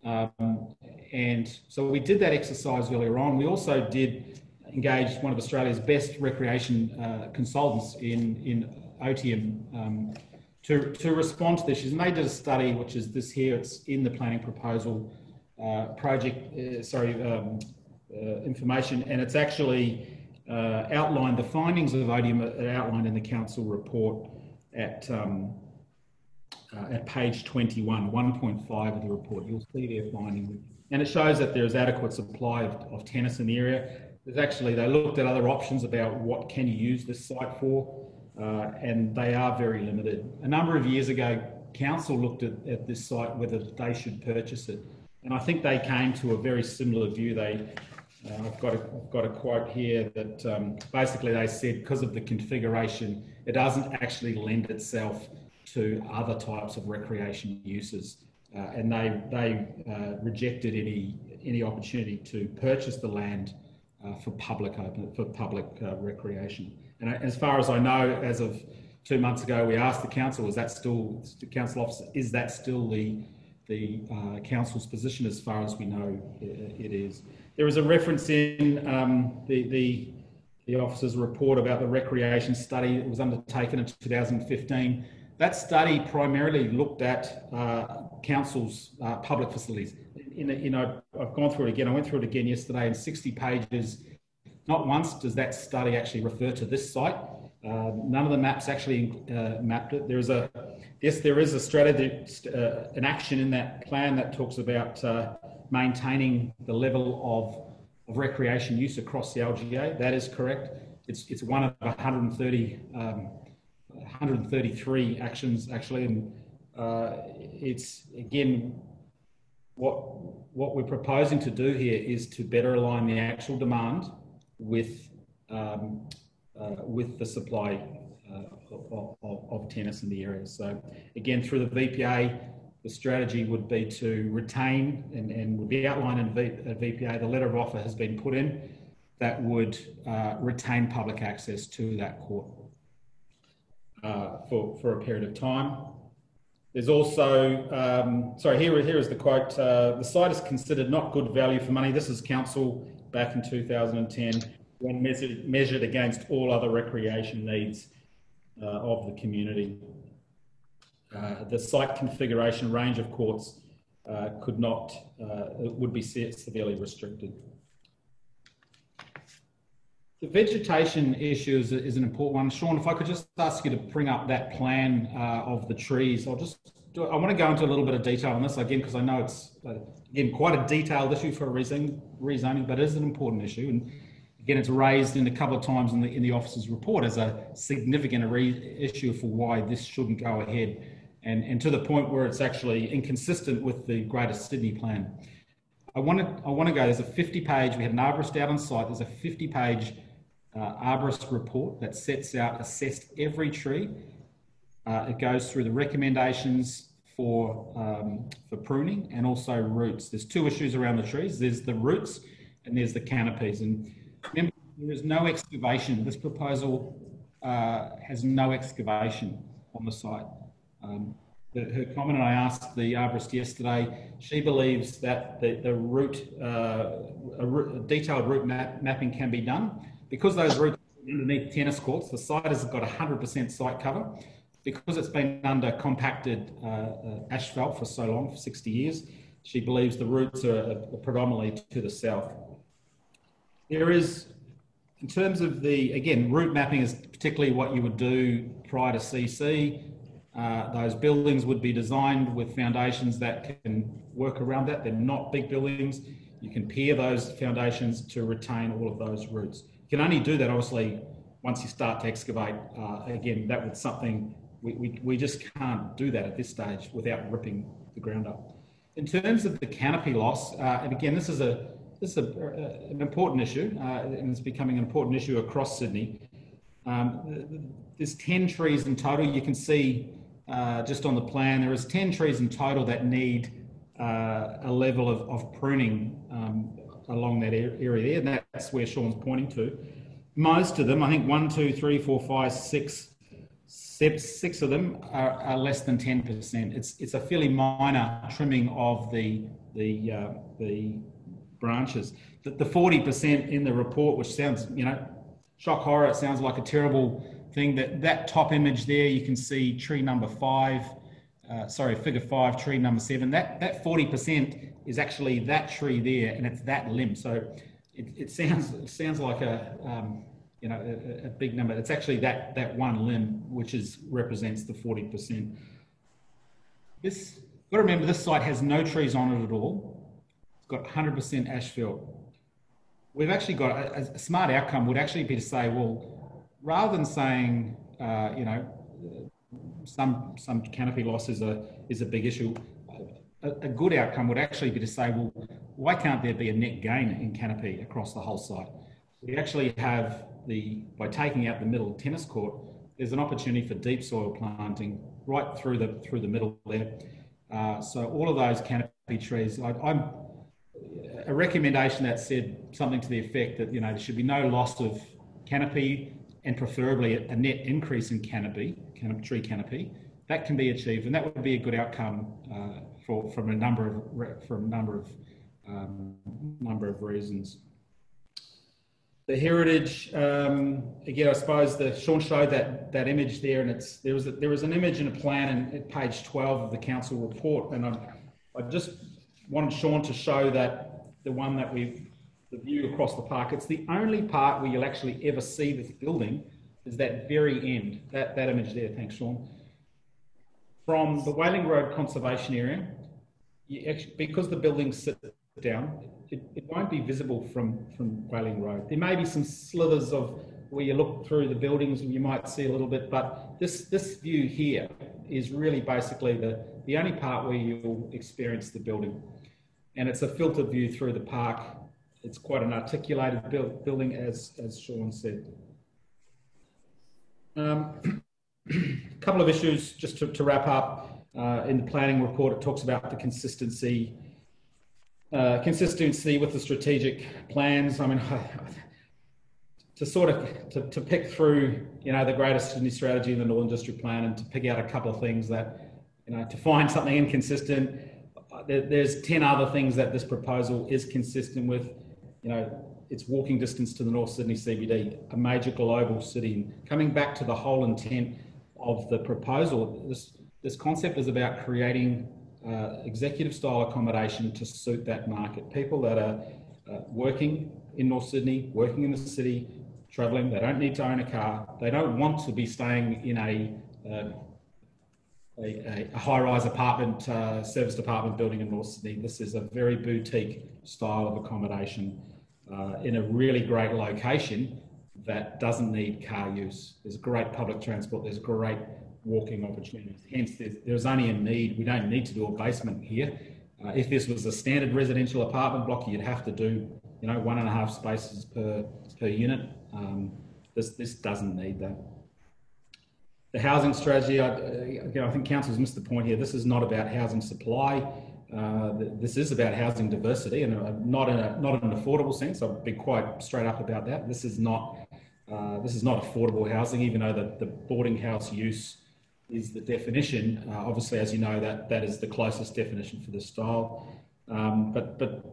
And so we did that exercise earlier on. We also did engage one of Australia's best recreation consultants in OTM to respond to this. And they did a study, which is this here. It's in the planning proposal information, and it's actually outlined the findings of OTM outlined in the council report at page 21, 1.5 of the report. You'll see their findings, and it shows that there is adequate supply of tennis in the area. There's actually, they looked at other options about what can you use this site for, and they are very limited. A number of years ago, council looked at this site, whether they should purchase it. And I think they came to a very similar view. I've got a quote here that basically they said because of the configuration, it doesn't actually lend itself to other types of recreation uses, and they rejected any opportunity to purchase the land for public recreation. And as far as I know, as of 2 months ago, we asked the council, is that still the council officer? Is that still the council's position? As far as we know, it is. There is a reference in the officer's report about the recreation study that was undertaken in 2015. That study primarily looked at council's public facilities. I've gone through it again. I went through it again yesterday in 60 pages. Not once does that study actually refer to this site. None of the maps actually mapped it. There is a strategy, an action in that plan that talks about maintaining the level of recreation use across the LGA. That is correct. It's one of 133 actions actually, and it's again what we're proposing to do here is to better align the actual demand with the supply of tennis in the area. So again, through the VPA, the strategy would be to retain and would be outlined in VPA. The letter of offer has been put in that would retain public access to that court for a period of time. There's also, here is the quote, the site is considered not good value for money. This is council back in 2010 when measured against all other recreation needs of the community. The site configuration range of courts would be severely restricted. The vegetation issue is an important one. Sean, if I could just ask you to bring up that plan of the trees. I want to go into a little bit of detail on this again, because I know it's, again, quite a detailed issue for rezoning, but it is an important issue. And again, it's raised in a couple of times in the officer's report as a significant issue for why this shouldn't go ahead, and to the point where it's actually inconsistent with the Greater Sydney plan. I want to go, there's a 50-page, we had an arborist out on site, there's a 50-page arborist report that sets out, assessed every tree. It goes through the recommendations for pruning and also roots. There's two issues around the trees. There's the roots and there's the canopies. And remember, there is no excavation. This proposal has no excavation on the site. Her comment, and I asked the arborist yesterday, she believes that the root, a detailed route mapping can be done. Because those roots are underneath tennis courts, the site has got 100% site cover. Because it's been under compacted asphalt for so long, for 60 years, she believes the roots are predominantly to the south. There is, in terms of again, route mapping is particularly what you would do prior to CC. Those buildings would be designed with foundations that can work around that. They're not big buildings. You can pier those foundations to retain all of those roots. You can only do that, obviously, once you start to excavate. Again, that was something we just can't do that at this stage without ripping the ground up. In terms of the canopy loss, and again, this is an important issue, and it's becoming an important issue across Sydney. There's 10 trees in total. You can see just on the plan, there is 10 trees in total that need a level of pruning along that area there, and that's where Sean's pointing to. Most of them, I think 1, 2, 3, 4, 5, 6 of them are less than 10%. It's a fairly minor trimming of the branches. The 40% in the report, which sounds, shock horror, it sounds like a terrible thing. That top image there, you can see tree number 5, figure 5, tree number 7. That 40% is actually that tree there, and it's that limb. So it sounds like a big number. It's actually that one limb, which represents the 40%. Got to remember, this site has no trees on it at all. It's got 100% asphalt. We've actually got a smart outcome would actually be to say, well, rather than saying, some canopy loss is a big issue, a good outcome would actually be to say, well, why can't there be a net gain in canopy across the whole site? We actually have by taking out the middle tennis court, there's an opportunity for deep soil planting right through the middle there. So all of those canopy trees, I'm a recommendation that said something to the effect that there should be no loss of canopy, and preferably a net increase in tree canopy. That can be achieved, and that would be a good outcome from a number of reasons. The heritage, again, I suppose Sean showed that image there, and there was an image and a plan at page 12 of the council report, and I just wanted Sean to show that the one that the view across the park. It's the only part where you'll actually ever see this building is that very end, that image there. Thanks, Sean. From the Whaling Road Conservation Area, because the buildings sit down, it won't be visible from Whaling Road. There may be some slithers of where you look through the buildings and you might see a little bit, but this view here is really basically the only part where you'll experience the building. And it's a filtered view through the park. It's quite an articulated building, as Sean said. A couple of issues just to wrap up. In the planning report, it talks about the consistency with the strategic plans. I mean, to pick through, the Greater Sydney strategy and the Northern District Plan, and to pick out a couple of things that, to find something inconsistent. There's 10 other things that this proposal is consistent with. It's walking distance to the North Sydney CBD, a major global city. Coming back to the whole intent of the proposal, this concept is about creating executive style accommodation to suit that market. People that are working in North Sydney, working in the city, travelling, they don't need to own a car. They don't want to be staying in a high-rise apartment, serviced apartment building in North Sydney. This is a very boutique style of accommodation in a really great location that doesn't need car use. There's great public transport, there's great walking opportunities. Hence, there's only a need. We don't need to do a basement here. If this was a standard residential apartment block, you'd have to do, 1.5 spaces per unit. This doesn't need that. The housing strategy, I think council's missed the point here. This is not about housing supply. This is about housing diversity, and not in an affordable sense. I'll be quite straight up about that. This is not affordable housing, even though the boarding house use is the definition. Obviously, as you know, that is the closest definition for this style. But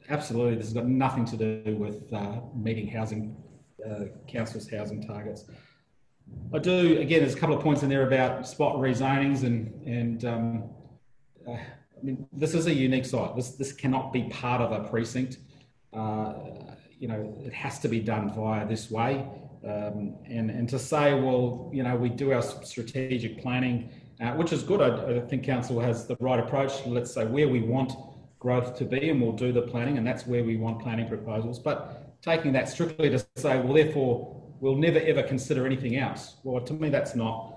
absolutely, this has got nothing to do with meeting council's housing targets. I do, again, there's a couple of points in there about spot rezonings and I mean, this is a unique site. This cannot be part of a precinct. It has to be done via this way. And to say, well, we do our strategic planning, which is good. I think council has the right approach. Let's say where we want growth to be, and we'll do the planning, and that's where we want planning proposals. But taking that strictly to say, well, therefore, we'll never ever consider anything else. Well, to me, that's not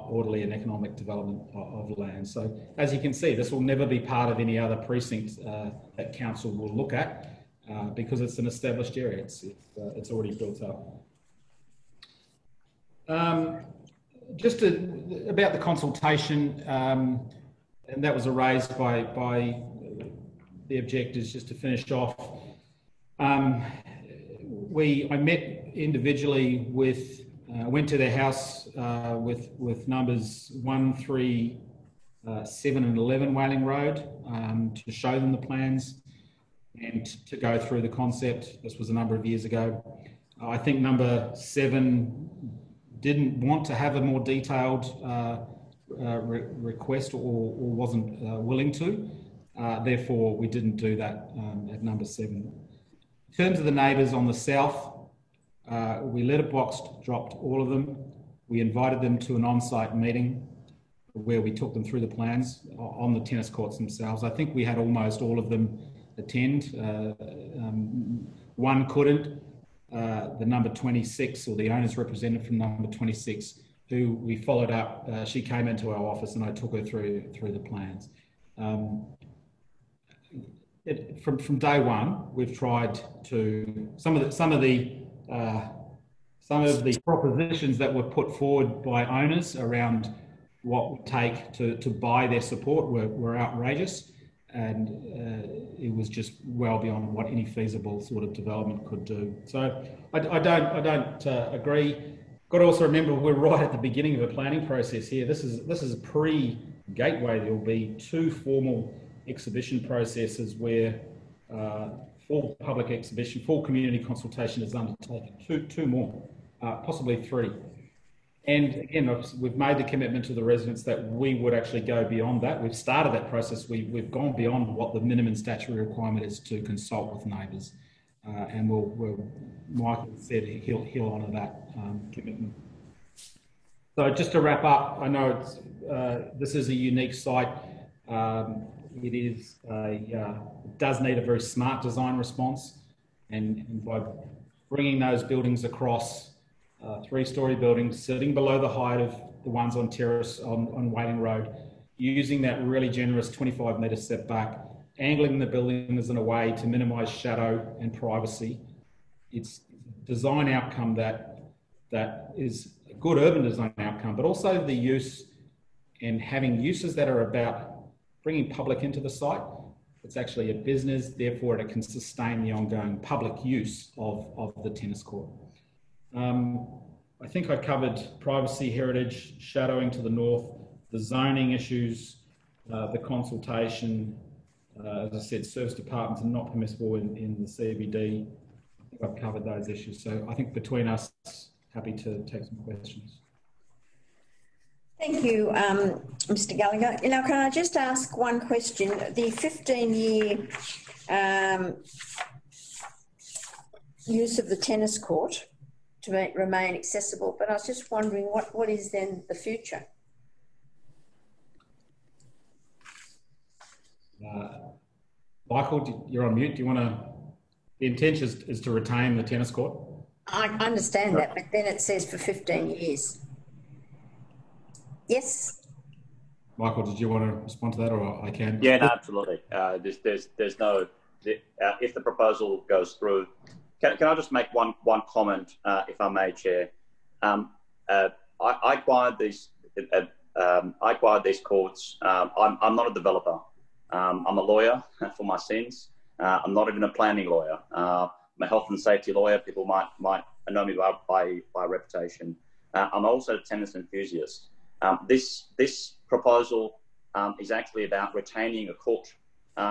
orderly and economic development of land. So as you can see, this will never be part of any other precinct that council will look at because it's an established area. It's already built up. Just about the consultation, and that was raised by the objectors, just to finish off. I met individually with, went to their house with numbers 1, 3, 7 and 11 Whaling Road to show them the plans and to go through the concept. This was a number of years ago. I think number 7 didn't want to have a more detailed request or wasn't willing to. Therefore, we didn't do that at number 7. In terms of the neighbours on the south, we letterboxed, dropped all of them. We invited them to an on-site meeting where we took them through the plans on the tennis courts themselves. I think we had almost all of them attend. One couldn't. The number 26, or the owner's representative from number 26, who we followed up, she came into our office and I took her through the plans. From day one, we've tried to some of the propositions that were put forward by owners around what would take to buy their support were outrageous, and it was just well beyond what any feasible sort of development could do. So I don't agree. Got to also remember we're right at the beginning of a planning process here. This is a pre-gateway. There will be 2 formal exhibition processes where full public exhibition, full community consultation is undertaken. Two more, possibly 3. And again, we've made the commitment to the residents that we would actually go beyond that. We've started that process. We've gone beyond what the minimum statutory requirement is to consult with neighbours. And Michael said he'll honour that commitment. So just to wrap up, I know this is a unique site. It does need a very smart design response, and by bringing those buildings across, 3-storey buildings sitting below the height of the ones on terrace on Whaling Road, using that really generous 25-metre setback, angling the buildings in a way to minimise shadow and privacy. It's a design outcome that is a good urban design outcome, but also the use and having uses that are about bringing public into the site. It's actually a business, therefore it can sustain the ongoing public use of the tennis court. I think I covered privacy, heritage, shadowing to the north, the zoning issues, the consultation. As I said, service departments are not permissible in the CBD. I think I've covered those issues. So I think between us, happy to take some questions. Thank you, Mr. Gallagher. Now, can I just ask one question? The 15-year use of the tennis court to remain accessible, but I was just wondering what is then the future? Michael, you're on mute. Do you want to? The intention is to retain the tennis court. I understand that, but then it says for 15 years. Yes. Michael, did you want to respond to that, or I can? Yeah, no, absolutely. There's no. If the proposal goes through, can I just make one comment, if I may, Chair? I acquired these. I acquired these courts. I'm not a developer. I'm a lawyer for my sins. I'm not even a planning lawyer. I'm a health and safety lawyer. People might know me by reputation. I'm also a tennis enthusiast. This proposal is actually about retaining a court.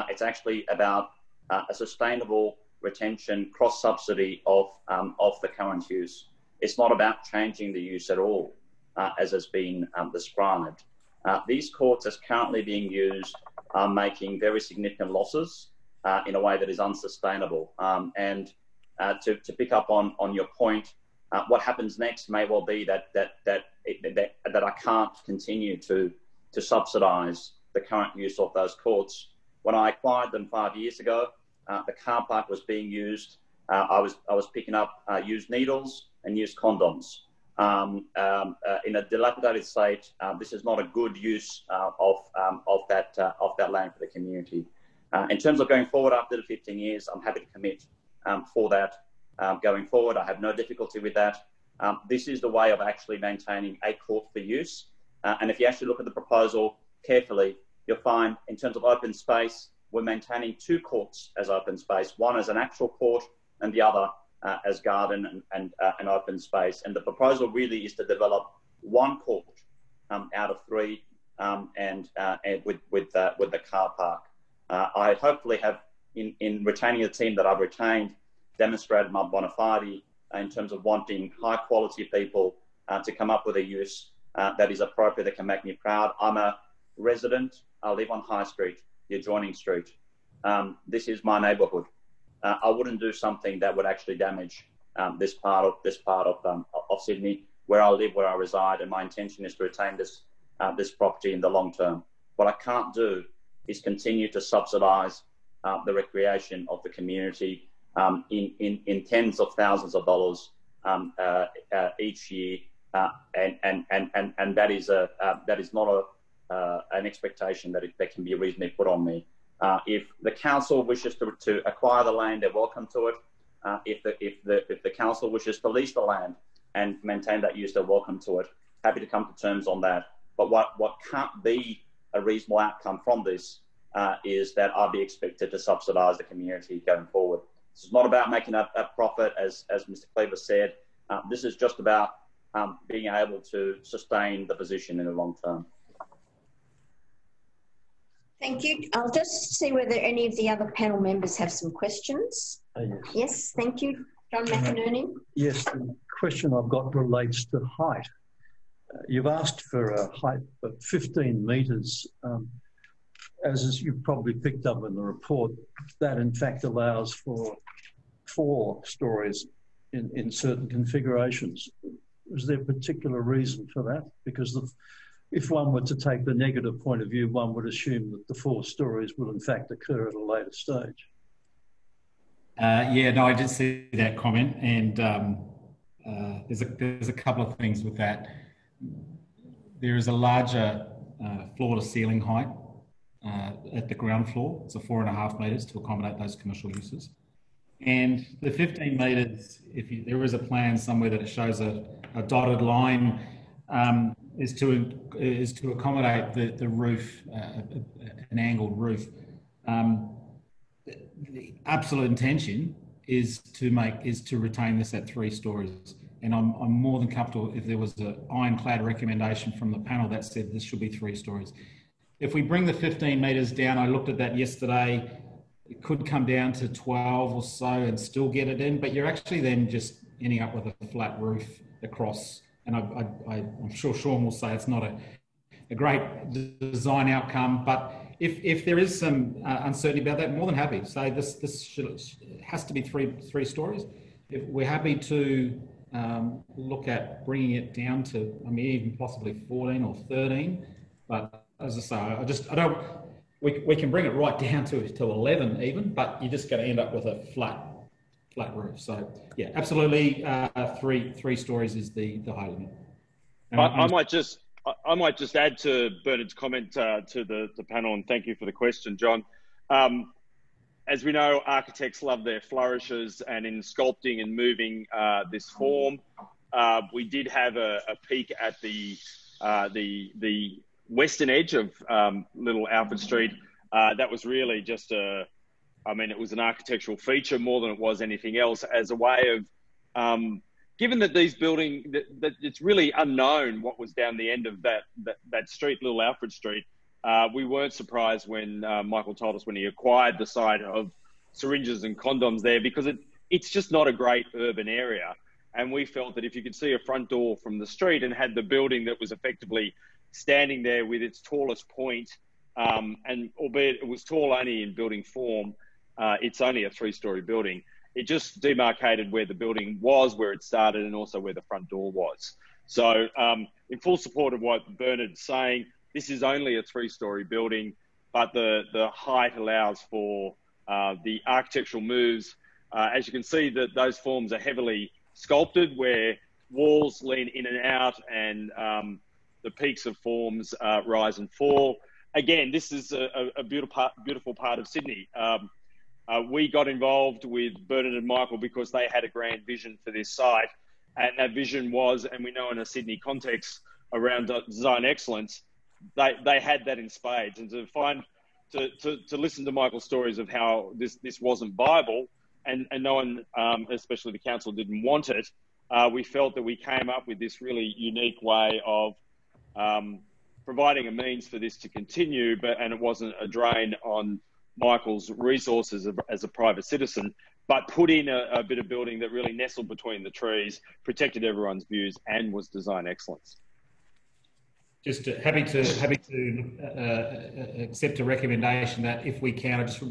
It's actually about a sustainable retention cross-subsidy of the current use. It's not about changing the use at all, as has been described. These courts, as currently being used, are making very significant losses in a way that is unsustainable. And to pick up on your point, what happens next may well be that I can't continue to subsidise the current use of those courts. When I acquired them 5 years ago, the car park was being used. I was picking up used needles and used condoms. In a dilapidated state, this is not a good use of that land for the community. In terms of going forward after the 15 years, I'm happy to commit for that. Going forward, I have no difficulty with that. This is the way of actually maintaining a court for use. And if you actually look at the proposal carefully, you'll find in terms of open space, we're maintaining 2 courts as open space, one as an actual court and the other as garden and an open space. And the proposal really is to develop 1 court out of 3 and with the car park. I hopefully have, in retaining the team that I've retained, demonstrated my bona fide in terms of wanting high quality people to come up with a use that is appropriate, that can make me proud. I'm a resident. I live on High Street, the adjoining street. This is my neighbourhood. I wouldn't do something that would actually damage this part of Sydney, where I live, where I reside, and my intention is to retain this property in the long term. What I can't do is continue to subsidise the recreation of the community in tens of thousands of dollars each year, and that is not an expectation that can be reasonably put on me. If the council wishes to acquire the land, they're welcome to it. If the council wishes to lease the land and maintain that use, they're welcome to it. Happy to come to terms on that. But what can't be a reasonable outcome from this is that I'll be expected to subsidise the community going forward. This is not about making a profit, as Mr. Cleaver said. This is just about being able to sustain the position in the long term. Thank you. I'll just see whether any of the other panel members have some questions. Yes. Yes, thank you. John McInerney. Yes, the question I've got relates to height. You've asked for a height of 15 metres. As you've probably picked up in the report, that in fact allows for 4 stories in certain configurations. Is there a particular reason for that? Because if one were to take the negative point of view, one would assume that the 4 stories will in fact occur at a later stage. Yeah, no, I did see that comment, and there's a couple of things with that. There is a larger floor-to-ceiling height at the ground floor. It's a 4.5 metres to accommodate those commercial uses. And the 15 metres, there is a plan somewhere that it shows a dotted line, is to accommodate the roof, an angled roof. The absolute intention is to retain this at 3 stories. And I'm more than comfortable if there was an ironclad recommendation from the panel that said this should be 3 stories. If we bring the 15 metres down, I looked at that yesterday, it could come down to 12 or so and still get it in, but you're actually then just ending up with a flat roof across. And I'm sure Sean will say it's not a great design outcome, but if there is some uncertainty about that, more than happy. So this has to be three stories. If we're happy to look at bringing it down to, I mean, even possibly 14 or 13, but as I say, I don't. We can bring it right down to 11 even, but you're just going to end up with a flat roof. So yeah, absolutely, 3 stories is the high limit. I might just add to Bernard's comment to the panel, and thank you for the question, John. As we know, architects love their flourishes, and in sculpting and moving this form, we did have a peek at the western edge of Little Alfred Street. That was really just it was an architectural feature more than it was anything else, as a way of, given that these buildings, that it's really unknown what was down the end of that street, Little Alfred Street. We weren't surprised when Michael told us when he acquired the site of syringes and condoms there, because it's just not a great urban area. And we felt that if you could see a front door from the street and had the building that was effectively standing there with its tallest point, and albeit it was tall only in building form, it's only a 3-story building. It just demarcated where the building was, where it started, and also where the front door was. So in full support of what Bernard's saying, this is only a 3-story building, but the height allows for the architectural moves. As you can see, that those forms are heavily sculpted, where walls lean in and out, and the peaks of forms rise and fall. Again, this is a beautiful part of Sydney. We got involved with Bernard and Michael because they had a grand vision for this site, and that vision was, and we know in a Sydney context around design excellence, they had that in spades. And to listen to Michael's stories of how this wasn't viable, and no one, especially the council, didn't want it. We felt that we came up with this really unique way of providing a means for this to continue, and it wasn't a drain on Michael's resources as a private citizen, but put in a bit of building that really nestled between the trees, protected everyone's views, and was design excellence. Just happy to accept a recommendation that if we can, I just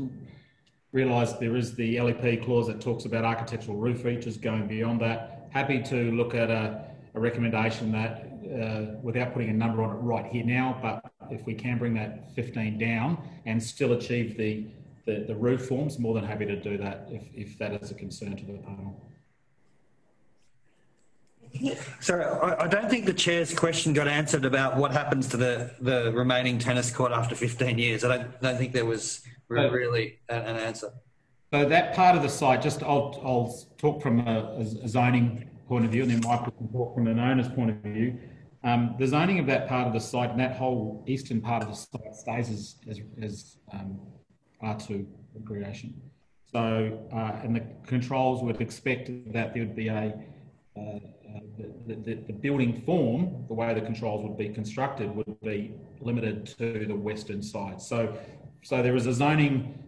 realised there is the LEP clause that talks about architectural roof features going beyond that. Happy to look at a recommendation that, without putting a number on it right here now, but if we can bring that 15 down and still achieve the roof forms, more than happy to do that if that is a concern to the panel. Sorry, I don't think the chair's question got answered about what happens to the remaining tennis court after 15 years. I don't think there was really an answer. So that part of the site, I'll talk from a zoning point of view, and then Michael can talk from an owner's point of view. The zoning of that part of the site and that whole eastern part of the site stays as R2 recreation. So, and the controls would expect that there would be the building form, the way the controls would be constructed, would be limited to the western side. So there is a zoning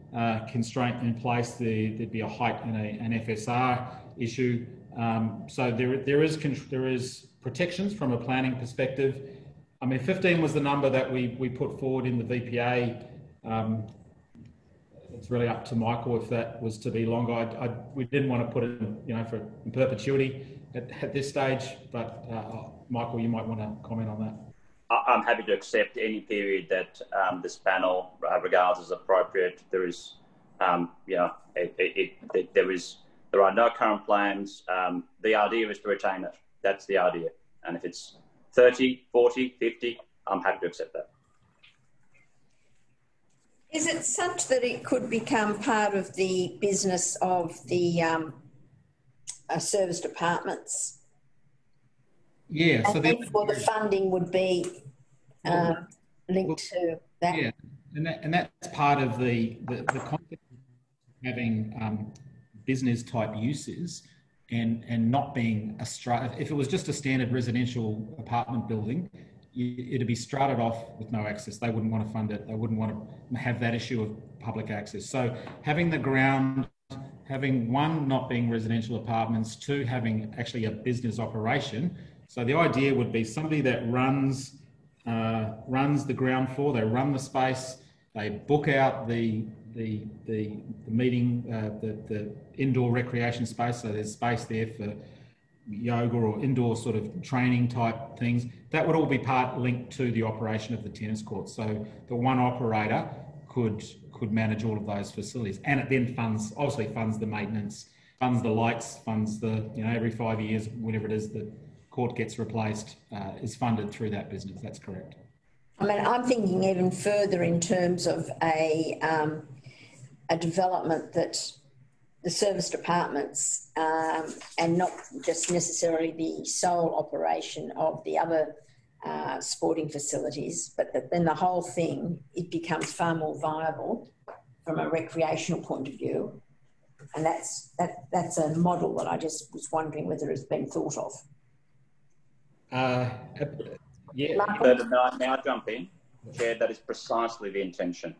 constraint in place. There'd be a height and an FSR issue. So there is protections from a planning perspective. I mean, 15 was the number that we put forward in the VPA. It's really up to Michael if that was to be longer. We didn't want to put it in perpetuity at this stage, but Michael, you might want to comment on that. I'm happy to accept any period that this panel regards as appropriate. There is, there are no current plans. The idea is to retain it. That's the idea. And if it's 30, 40, 50, I'm happy to accept that. Is it such that it could become part of the business of the service departments? Yeah. And so therefore the funding would be linked to that. Yeah, and that's part of the concept of having business type uses and not being if it was just a standard residential apartment building, it'd be strutted off with no access. They wouldn't want to fund it. They wouldn't want to have that issue of public access. So having the ground, having one, not being residential apartments, two, having actually a business operation. So the idea would be somebody that runs the ground floor, they run the space, they book out the meeting, the indoor recreation space. So there's space there for yoga or indoor sort of training type things. That would all be linked to the operation of the tennis court. So the one operator could manage all of those facilities, and it then obviously funds the maintenance, funds the lights, funds the every 5 years, whenever it is the court gets replaced, is funded through that business. That's correct. I mean, I'm thinking even further in terms of a development that the service departments and not just necessarily the sole operation of the other sporting facilities, but that then the whole thing, it becomes far more viable from a recreational point of view. And that's a model that I just was wondering whether it's been thought of. Yeah, but may I jump in? Chair, that is precisely the intention.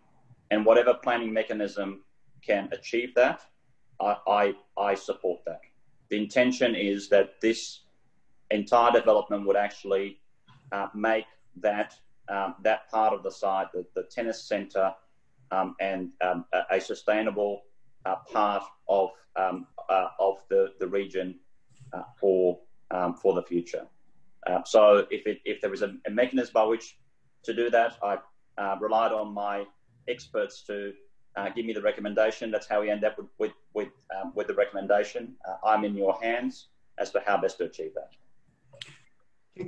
And whatever planning mechanism can achieve that, I support that. The intention is that this entire development would actually make that part of the site, the tennis centre, and a sustainable part of the region for the future. So if there is a mechanism by which to do that, I relied on my experts to give me the recommendation. That's how we end up with the recommendation. I'm in your hands as to how best to achieve that.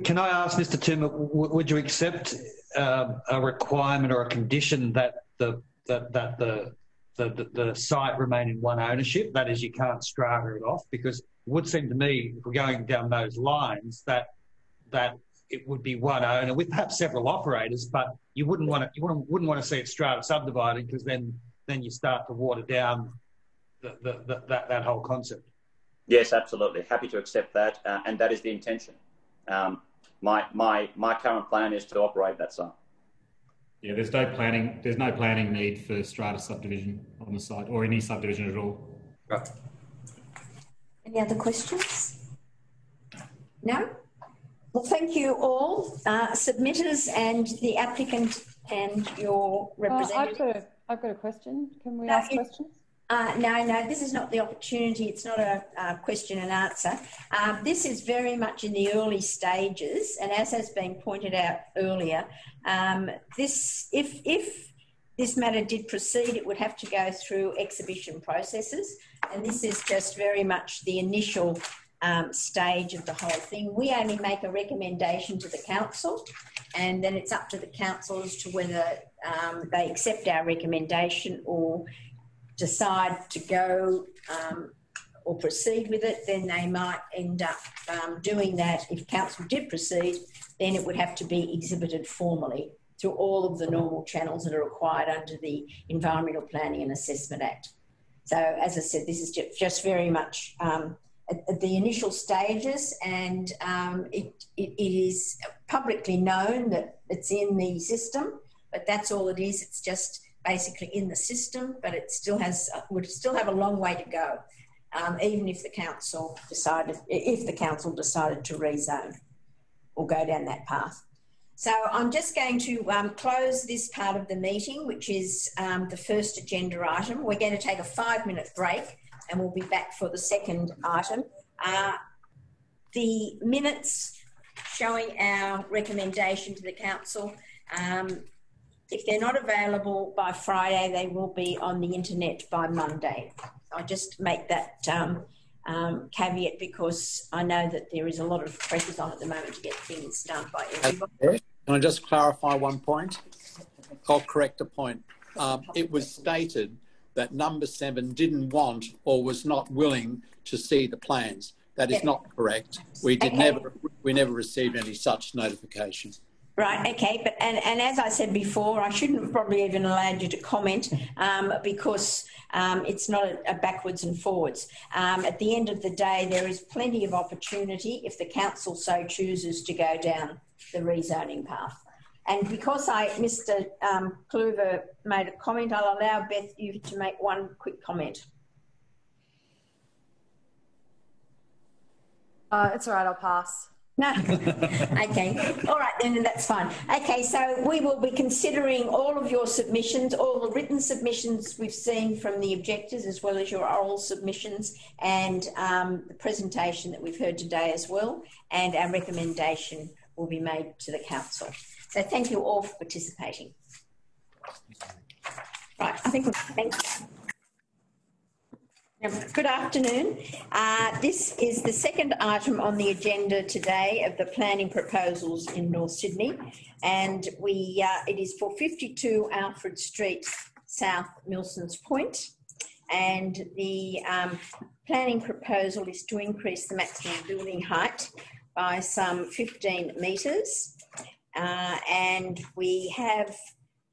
Can I ask, Mr. Timmer, would you accept a requirement or a condition that the site remain in one ownership? That is, you can't strata it off, because it would seem to me, if we're going down those lines, that it would be one owner with perhaps several operators, but you wouldn't want to see it strata subdivided, because then you start to water down that whole concept. Yes, absolutely. Happy to accept that, and that is the intention. My current plan is to operate that site. Yeah, there's no planning need for strata subdivision on the site, or any subdivision at all. Right. Any other questions? No? Well, thank you all, submitters and the applicant and your representative. I've got a question. Can we ask questions? No, this is not the opportunity. It's not a question and answer. This is very much in the early stages, and as has been pointed out earlier, if this matter did proceed, it would have to go through exhibition processes, and this is just very much the initial stage of the whole thing. We only make a recommendation to the council, and then it's up to the council as to whether they accept our recommendation or decide to go or proceed with it. Then they might end up doing that. If council did proceed, then it would have to be exhibited formally through all of the normal channels that are required under the Environmental Planning and Assessment Act. So, as I said, this is just very much at the initial stages, and it is publicly known that it's in the system, but that's all it is. It's just basically in the system, but it still would still have a long way to go, even if the council decided to rezone or go down that path. So I'm just going to close this part of the meeting, which is the first agenda item. We're going to take a 5-minute break, and we'll be back for the second item. The minutes showing our recommendation to the council, if they're not available by Friday, they will be on the internet by Monday. I'll just make that caveat, because I know that there is a lot of pressures on at the moment to get things done by everybody. Can I just clarify one point? I'll correct a point. It was stated that number 7 didn't want or was not willing to see the plans. That is not correct. We never received any such notification. Right, okay, but and as I said before, I shouldn't have probably even allowed you to comment because it's not a backwards and forwards. At the end of the day, there is plenty of opportunity if the council so chooses to go down the rezoning path. And because Mr. Kluver made a comment, I'll allow Beth, you to make one quick comment. It's all right, I'll pass. No. Okay. All right, then that's fine. Okay, so we will be considering all of your submissions, all the written submissions we've seen from the objectors, as well as your oral submissions, and the presentation that we've heard today as well, and our recommendation will be made to the council. So thank you all for participating. Right, I think thank you. Good afternoon. This is the second item on the agenda today of the planning proposals in North Sydney, and it is for 52 Alfred Street, South Milsons Point, and the planning proposal is to increase the maximum building height by some 15 metres, and we have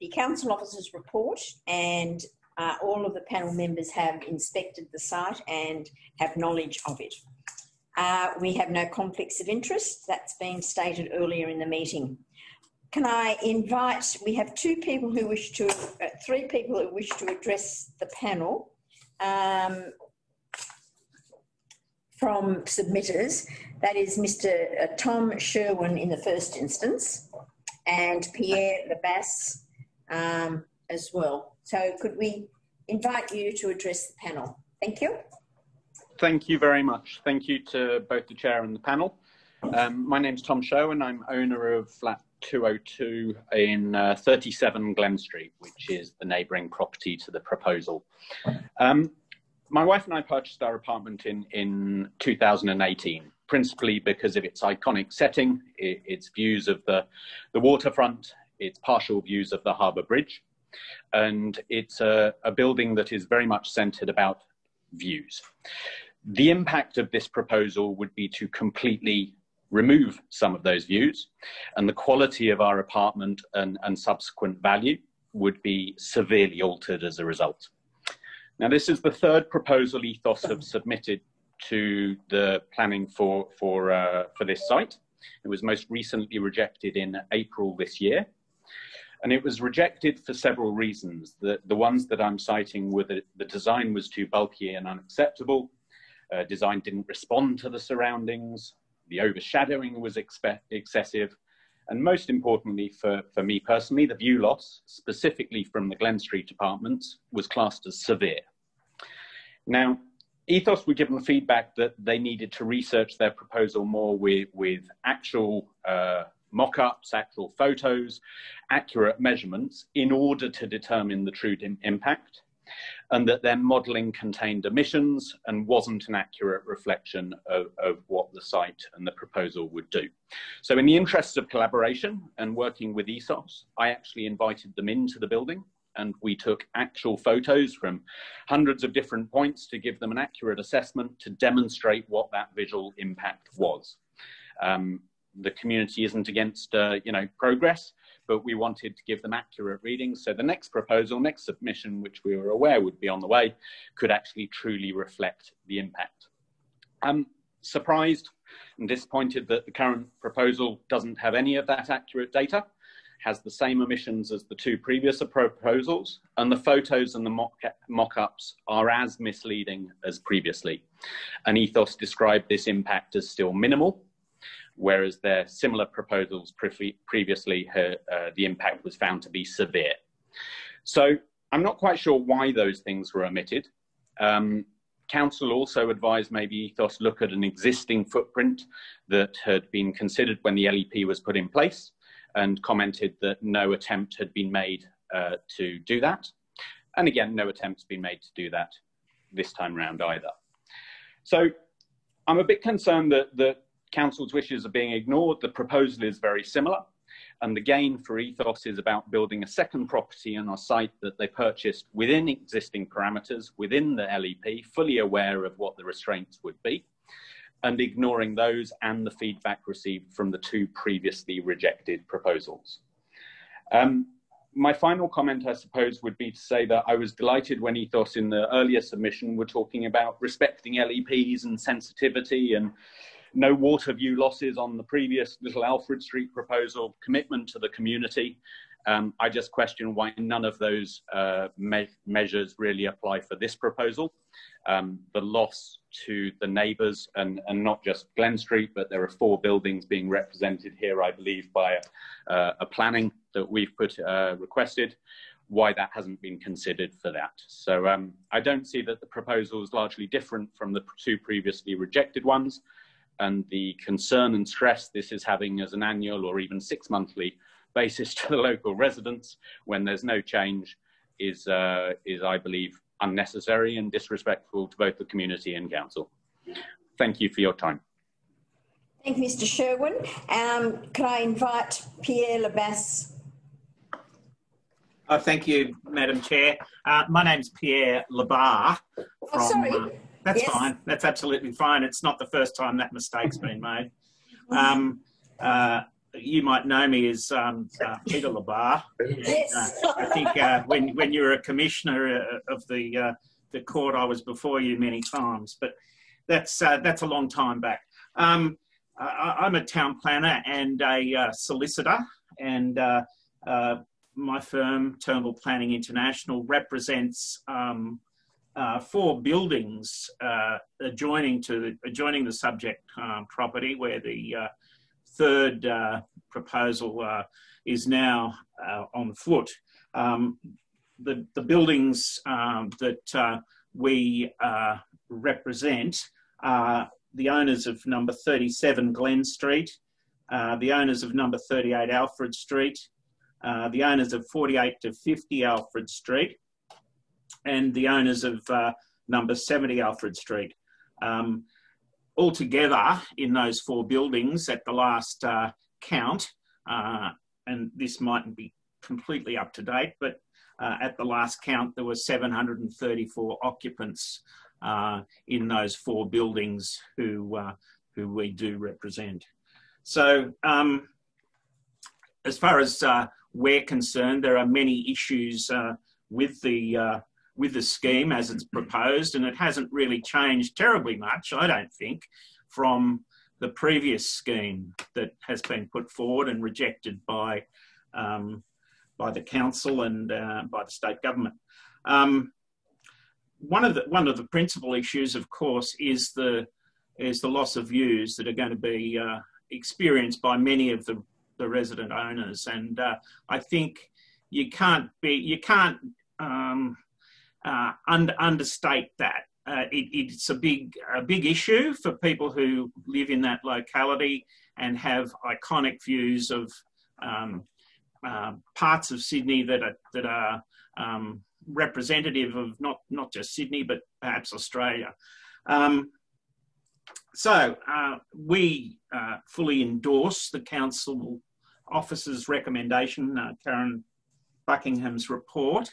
the council officer's report, and all of the panel members have inspected the site and have knowledge of it. We have no conflicts of interest. That's been stated earlier in the meeting. Can I invite, we have three people who wish to address the panel from submitters. That is Mr. Tom Sherwin in the first instance, and Pierre Labasse as well. So could we invite you to address the panel? Thank you. Thank you very much. Thank you to both the chair and the panel. My name's Tom Sherwin. I'm owner of flat 202 in 37 Glen Street, which is the neighbouring property to the proposal. My wife and I purchased our apartment in 2018, principally because of its iconic setting, its views of the waterfront, its partial views of the Harbour Bridge. And it's a building that is very much centred about views. The impact of this proposal would be to completely remove some of those views, and the quality of our apartment and subsequent value would be severely altered as a result. Now, this is the third proposal Ethos have submitted to the planning for this site. It was most recently rejected in April this year. And it was rejected for several reasons. The ones that I'm citing were that the design was too bulky and unacceptable, design didn't respond to the surroundings, the overshadowing was excessive, and most importantly for me personally, the view loss, specifically from the Glen Street apartments, was classed as severe. Now, Ethos were given feedback that they needed to research their proposal more with actual mock-ups, actual photos, accurate measurements in order to determine the true impact, and that their modelling contained omissions and wasn't an accurate reflection of what the site and the proposal would do. So in the interests of collaboration and working with Ethos, I actually invited them into the building, and we took actual photos from hundreds of different points to give them an accurate assessment to demonstrate what that visual impact was. The community isn't against progress, but we wanted to give them accurate readings. So the next proposal, next submission, which we were aware would be on the way, could actually truly reflect the impact. I'm surprised and disappointed that the current proposal doesn't have any of that accurate data, has the same omissions as the two previous proposals, and the photos and the mock-ups are as misleading as previously. And Ethos described this impact as still minimal, whereas their similar proposals previously, the impact was found to be severe. So I'm not quite sure why those things were omitted. Council also advised maybe Ethos look at an existing footprint that had been considered when the LEP was put in place, and commented that no attempt had been made to do that. And again, no attempt's been made to do that this time round either. So I'm a bit concerned that Council's wishes are being ignored. The proposal is very similar, and the gain for Ethos is about building a second property on our site that they purchased within existing parameters, within the LEP, fully aware of what the restraints would be, and ignoring those and the feedback received from the two previously rejected proposals. My final comment, I suppose, would be to say that I was delighted when Ethos in the earlier submission were talking about respecting LEPs and sensitivity and no water view losses on the previous Little Alfred Street proposal, commitment to the community. I just question why none of those measures really apply for this proposal. The loss to the neighbours, and not just Glen Street, but there are 4 buildings being represented here, I believe, by a planning that we've requested, why that hasn't been considered for that. So I don't see that the proposal is largely different from the 2 previously rejected ones, and the concern and stress this is having as an annual or even 6-monthly basis to the local residents when there's no change is I believe, unnecessary and disrespectful to both the community and council. Thank you for your time. Thank you, Mr. Sherwin. Can I invite Pierre Labasse? Thank you, Madam Chair. My name's Pierre Labar. Sorry. That's fine. That's absolutely fine. It's not the first time that mistake's been made. You might know me as Peter Labar. Yes. I think when you were a commissioner of the court, I was before you many times, but that's a long time back. I'm a town planner and a solicitor, and my firm, Turnbull Planning International, represents 4 buildings adjoining the subject property, where the third proposal is now on foot. The buildings that we represent are the owners of number 37 Glen Street, the owners of number 38 Alfred Street, the owners of 48 to 50 Alfred Street, and the owners of number 70 Alfred Street. Altogether, in those 4 buildings at the last count, and this mightn't be completely up to date, but at the last count, there were 734 occupants in those 4 buildings who we do represent. So as far as we're concerned, there are many issues with the scheme as it's proposed, and it hasn't really changed terribly much, I don't think, from the previous scheme that has been put forward and rejected by the council and by the state government. One of the principal issues, of course, is the loss of views that are going to be experienced by many of the resident owners, and I think you can't understate that. It's a big issue for people who live in that locality and have iconic views of parts of Sydney that are representative of not just Sydney but perhaps Australia. So we fully endorse the council officer's recommendation, Karen Buckingham's report.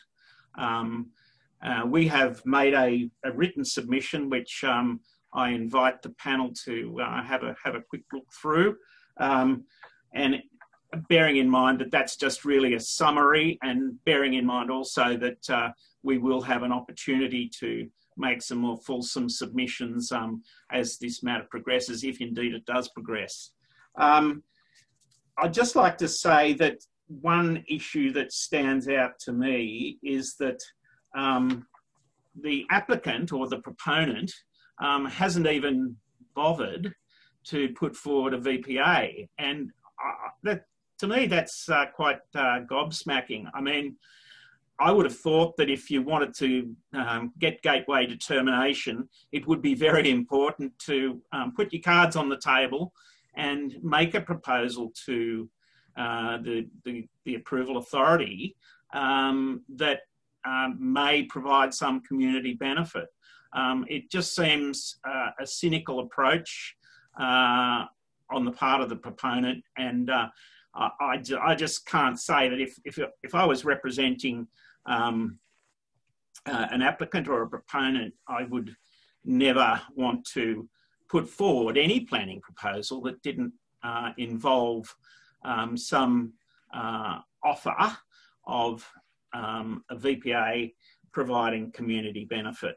We have made a written submission which I invite the panel to have a quick look through, and bearing in mind that that's just really a summary, and bearing in mind also that we will have an opportunity to make some more fulsome submissions as this matter progresses, if indeed it does progress. I'd just like to say that one issue that stands out to me is that the applicant or the proponent hasn't even bothered to put forward a VPA, and that, to me, that's quite gobsmacking. I mean, I would have thought that if you wanted to get gateway determination, it would be very important to put your cards on the table and make a proposal to the approval authority that may provide some community benefit. It just seems a cynical approach on the part of the proponent, and I just can't say that if I was representing an applicant or a proponent, I would never want to put forward any planning proposal that didn't involve some offer of a VPA providing community benefit.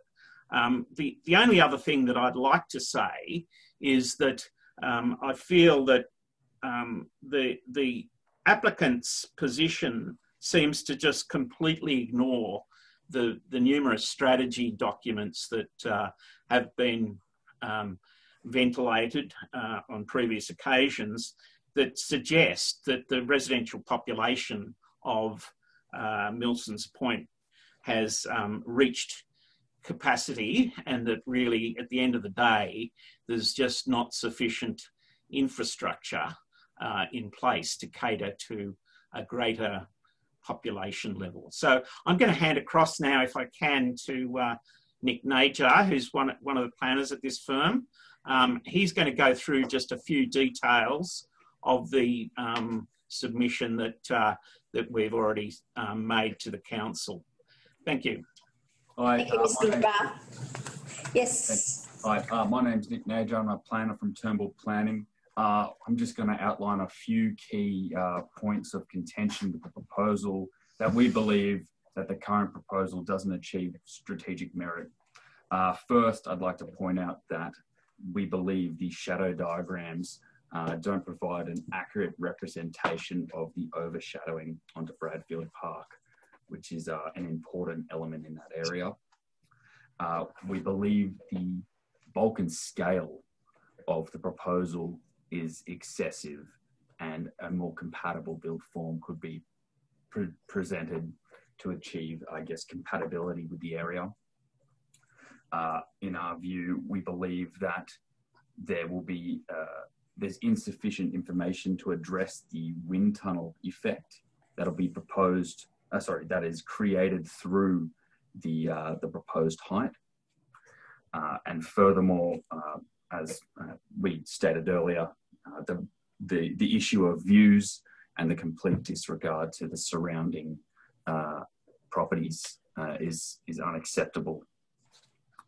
The only other thing that I'd like to say is that I feel that the applicant's position seems to just completely ignore the numerous strategy documents that have been ventilated on previous occasions that suggest that the residential population of Milson's Point has reached capacity, and that really at the end of the day there's just not sufficient infrastructure in place to cater to a greater population level. So I'm going to hand across now, if I can, to Nick Najar, who's one of the planners at this firm. He's going to go through just a few details of the submission that we've already made to the council. Thank you. Hi, Thank you, Mr. Najar. Yes. Hi, my name's Nick Najar. I'm a planner from Turnbull Planning. I'm just going to outline a few key points of contention with the proposal that we believe that the current proposal doesn't achieve strategic merit. First, I'd like to point out that we believe the shadow diagrams don't provide an accurate representation of the overshadowing onto Bradfield Park, which is an important element in that area. We believe the bulk and scale of the proposal is excessive, and a more compatible build form could be presented to achieve, I guess, compatibility with the area. In our view, we believe that there will be there's insufficient information to address the wind tunnel effect that'll be proposed. That is created through the proposed height, and furthermore, as we stated earlier, the issue of views and the complete disregard to the surrounding properties is unacceptable,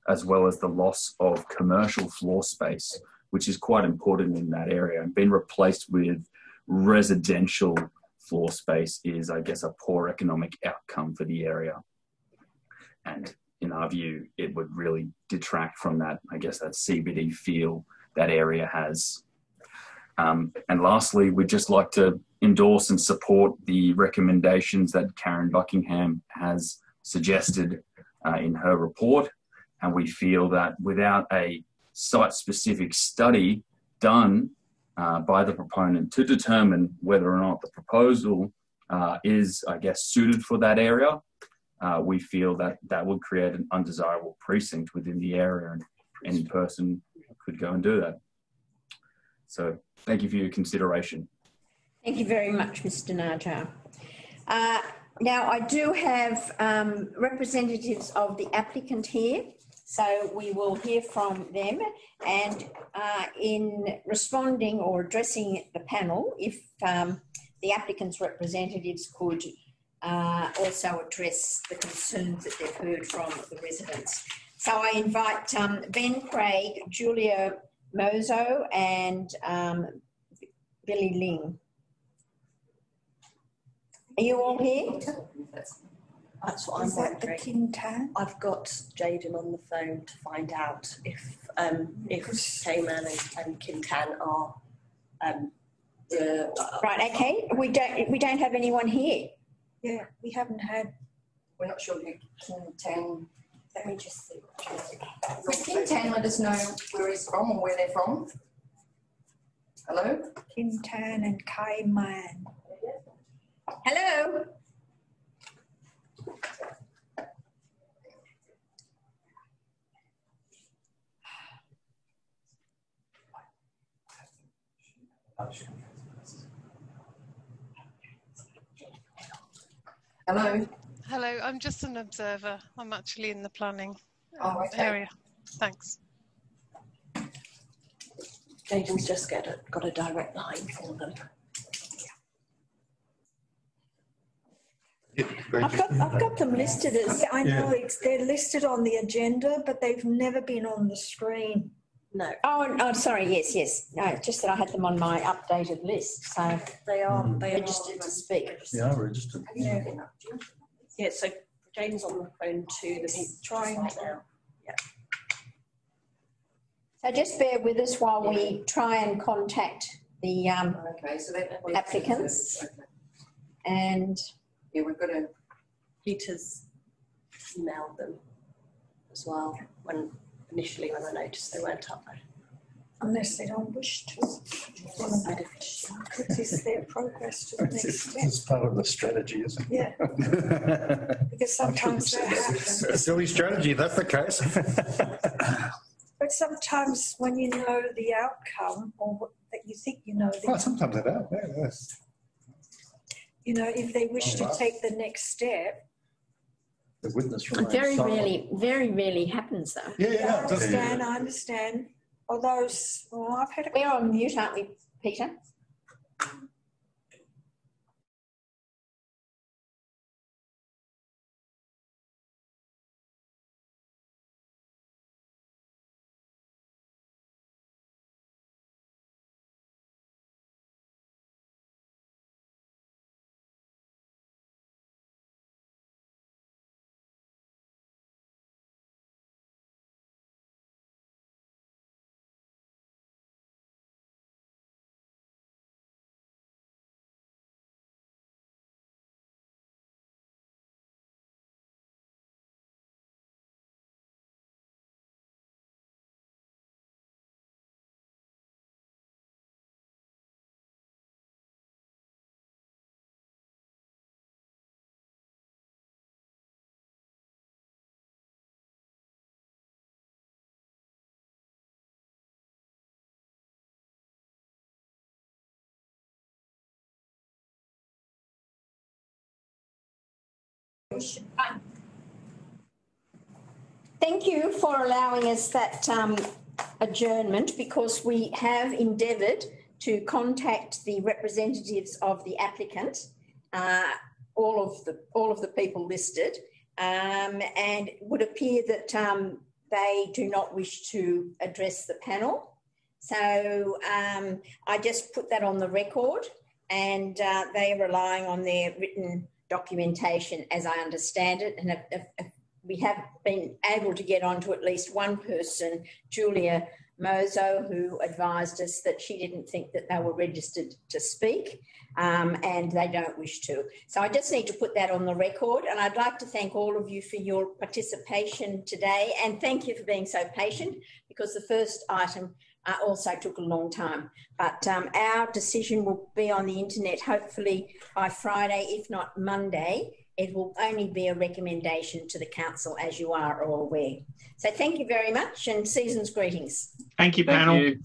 as well as the loss of commercial floor space which is quite important in that area, and being replaced with residential floor space is, I guess, a poor economic outcome for the area. And in our view, it would really detract from that, I guess, that CBD feel that area has. And lastly, we'd just like to endorse and support the recommendations that Karen Buckingham has suggested in her report. And we feel that without a site-specific study done by the proponent to determine whether or not the proposal is, I guess, suited for that area, we feel that that would create an undesirable precinct within the area, and any person could go and do that. So thank you for your consideration. Thank you very much, Mr. Najar. Now, I do have representatives of the applicant here, so we will hear from them. And in responding or addressing the panel, if the applicant's representatives could also address the concerns that they've heard from the residents. So I invite Ben Craig, Julia Mozo and Billy Ling. Are you all here? That's what I'm wondering. Kin Tan? I've got Jaden on the phone to find out if Cayman and Kin Tan are right. Okay. We don't have anyone here. Yeah, we haven't had. We're not sure who Kin Tan. Let me just see. Could Kin Tan let us know where he's from or where they're from? Hello? Kin Tan and Cayman. Hello. Hello. Hello, I'm just an observer. I'm actually in the planning area. Thanks. Jaden's just got a direct line for them. I've got them listed as. I know they're listed on the agenda, but they've never been on the screen. No. Oh, sorry. Yes. No, just that I had them on my updated list. So they are registered to speak. They are registered. Yeah. Yeah. So Jaden's on the phone to the trying right now. Yeah. So just bear with us while we try and contact the applicants. And yeah, we've got to. Peter's emailed them as well initially when I noticed they weren't up there. Unless they don't wish to. It is their progress to the next step. It's part of the strategy, isn't it? Yeah. Because sometimes that happens. It's a silly strategy, if that's the case. But sometimes when you know the outcome, or that you think you know the outcome. Sometimes I don't. Yes. You know, if they wish to take the next step. The witness very rarely happens though. Yeah, I understand. Although, I've had we're on mute, aren't we, Peter? Thank you for allowing us that adjournment, because we have endeavoured to contact the representatives of the applicant, all of the people listed, and it would appear that they do not wish to address the panel. So I just put that on the record, and they're relying on their written documentation as I understand it. And we have been able to get on to at least one person, Julia Mozo, who advised us that she didn't think that they were registered to speak, and they don't wish to. So I just need to put that on the record, and I'd like to thank all of you for your participation today, and thank you for being so patient, because the first item also took a long time. But our decision will be on the internet hopefully by Friday, if not Monday. It will only be a recommendation to the council, as you are all aware. So thank you very much, and season's greetings. Thank you, panel. Thank you.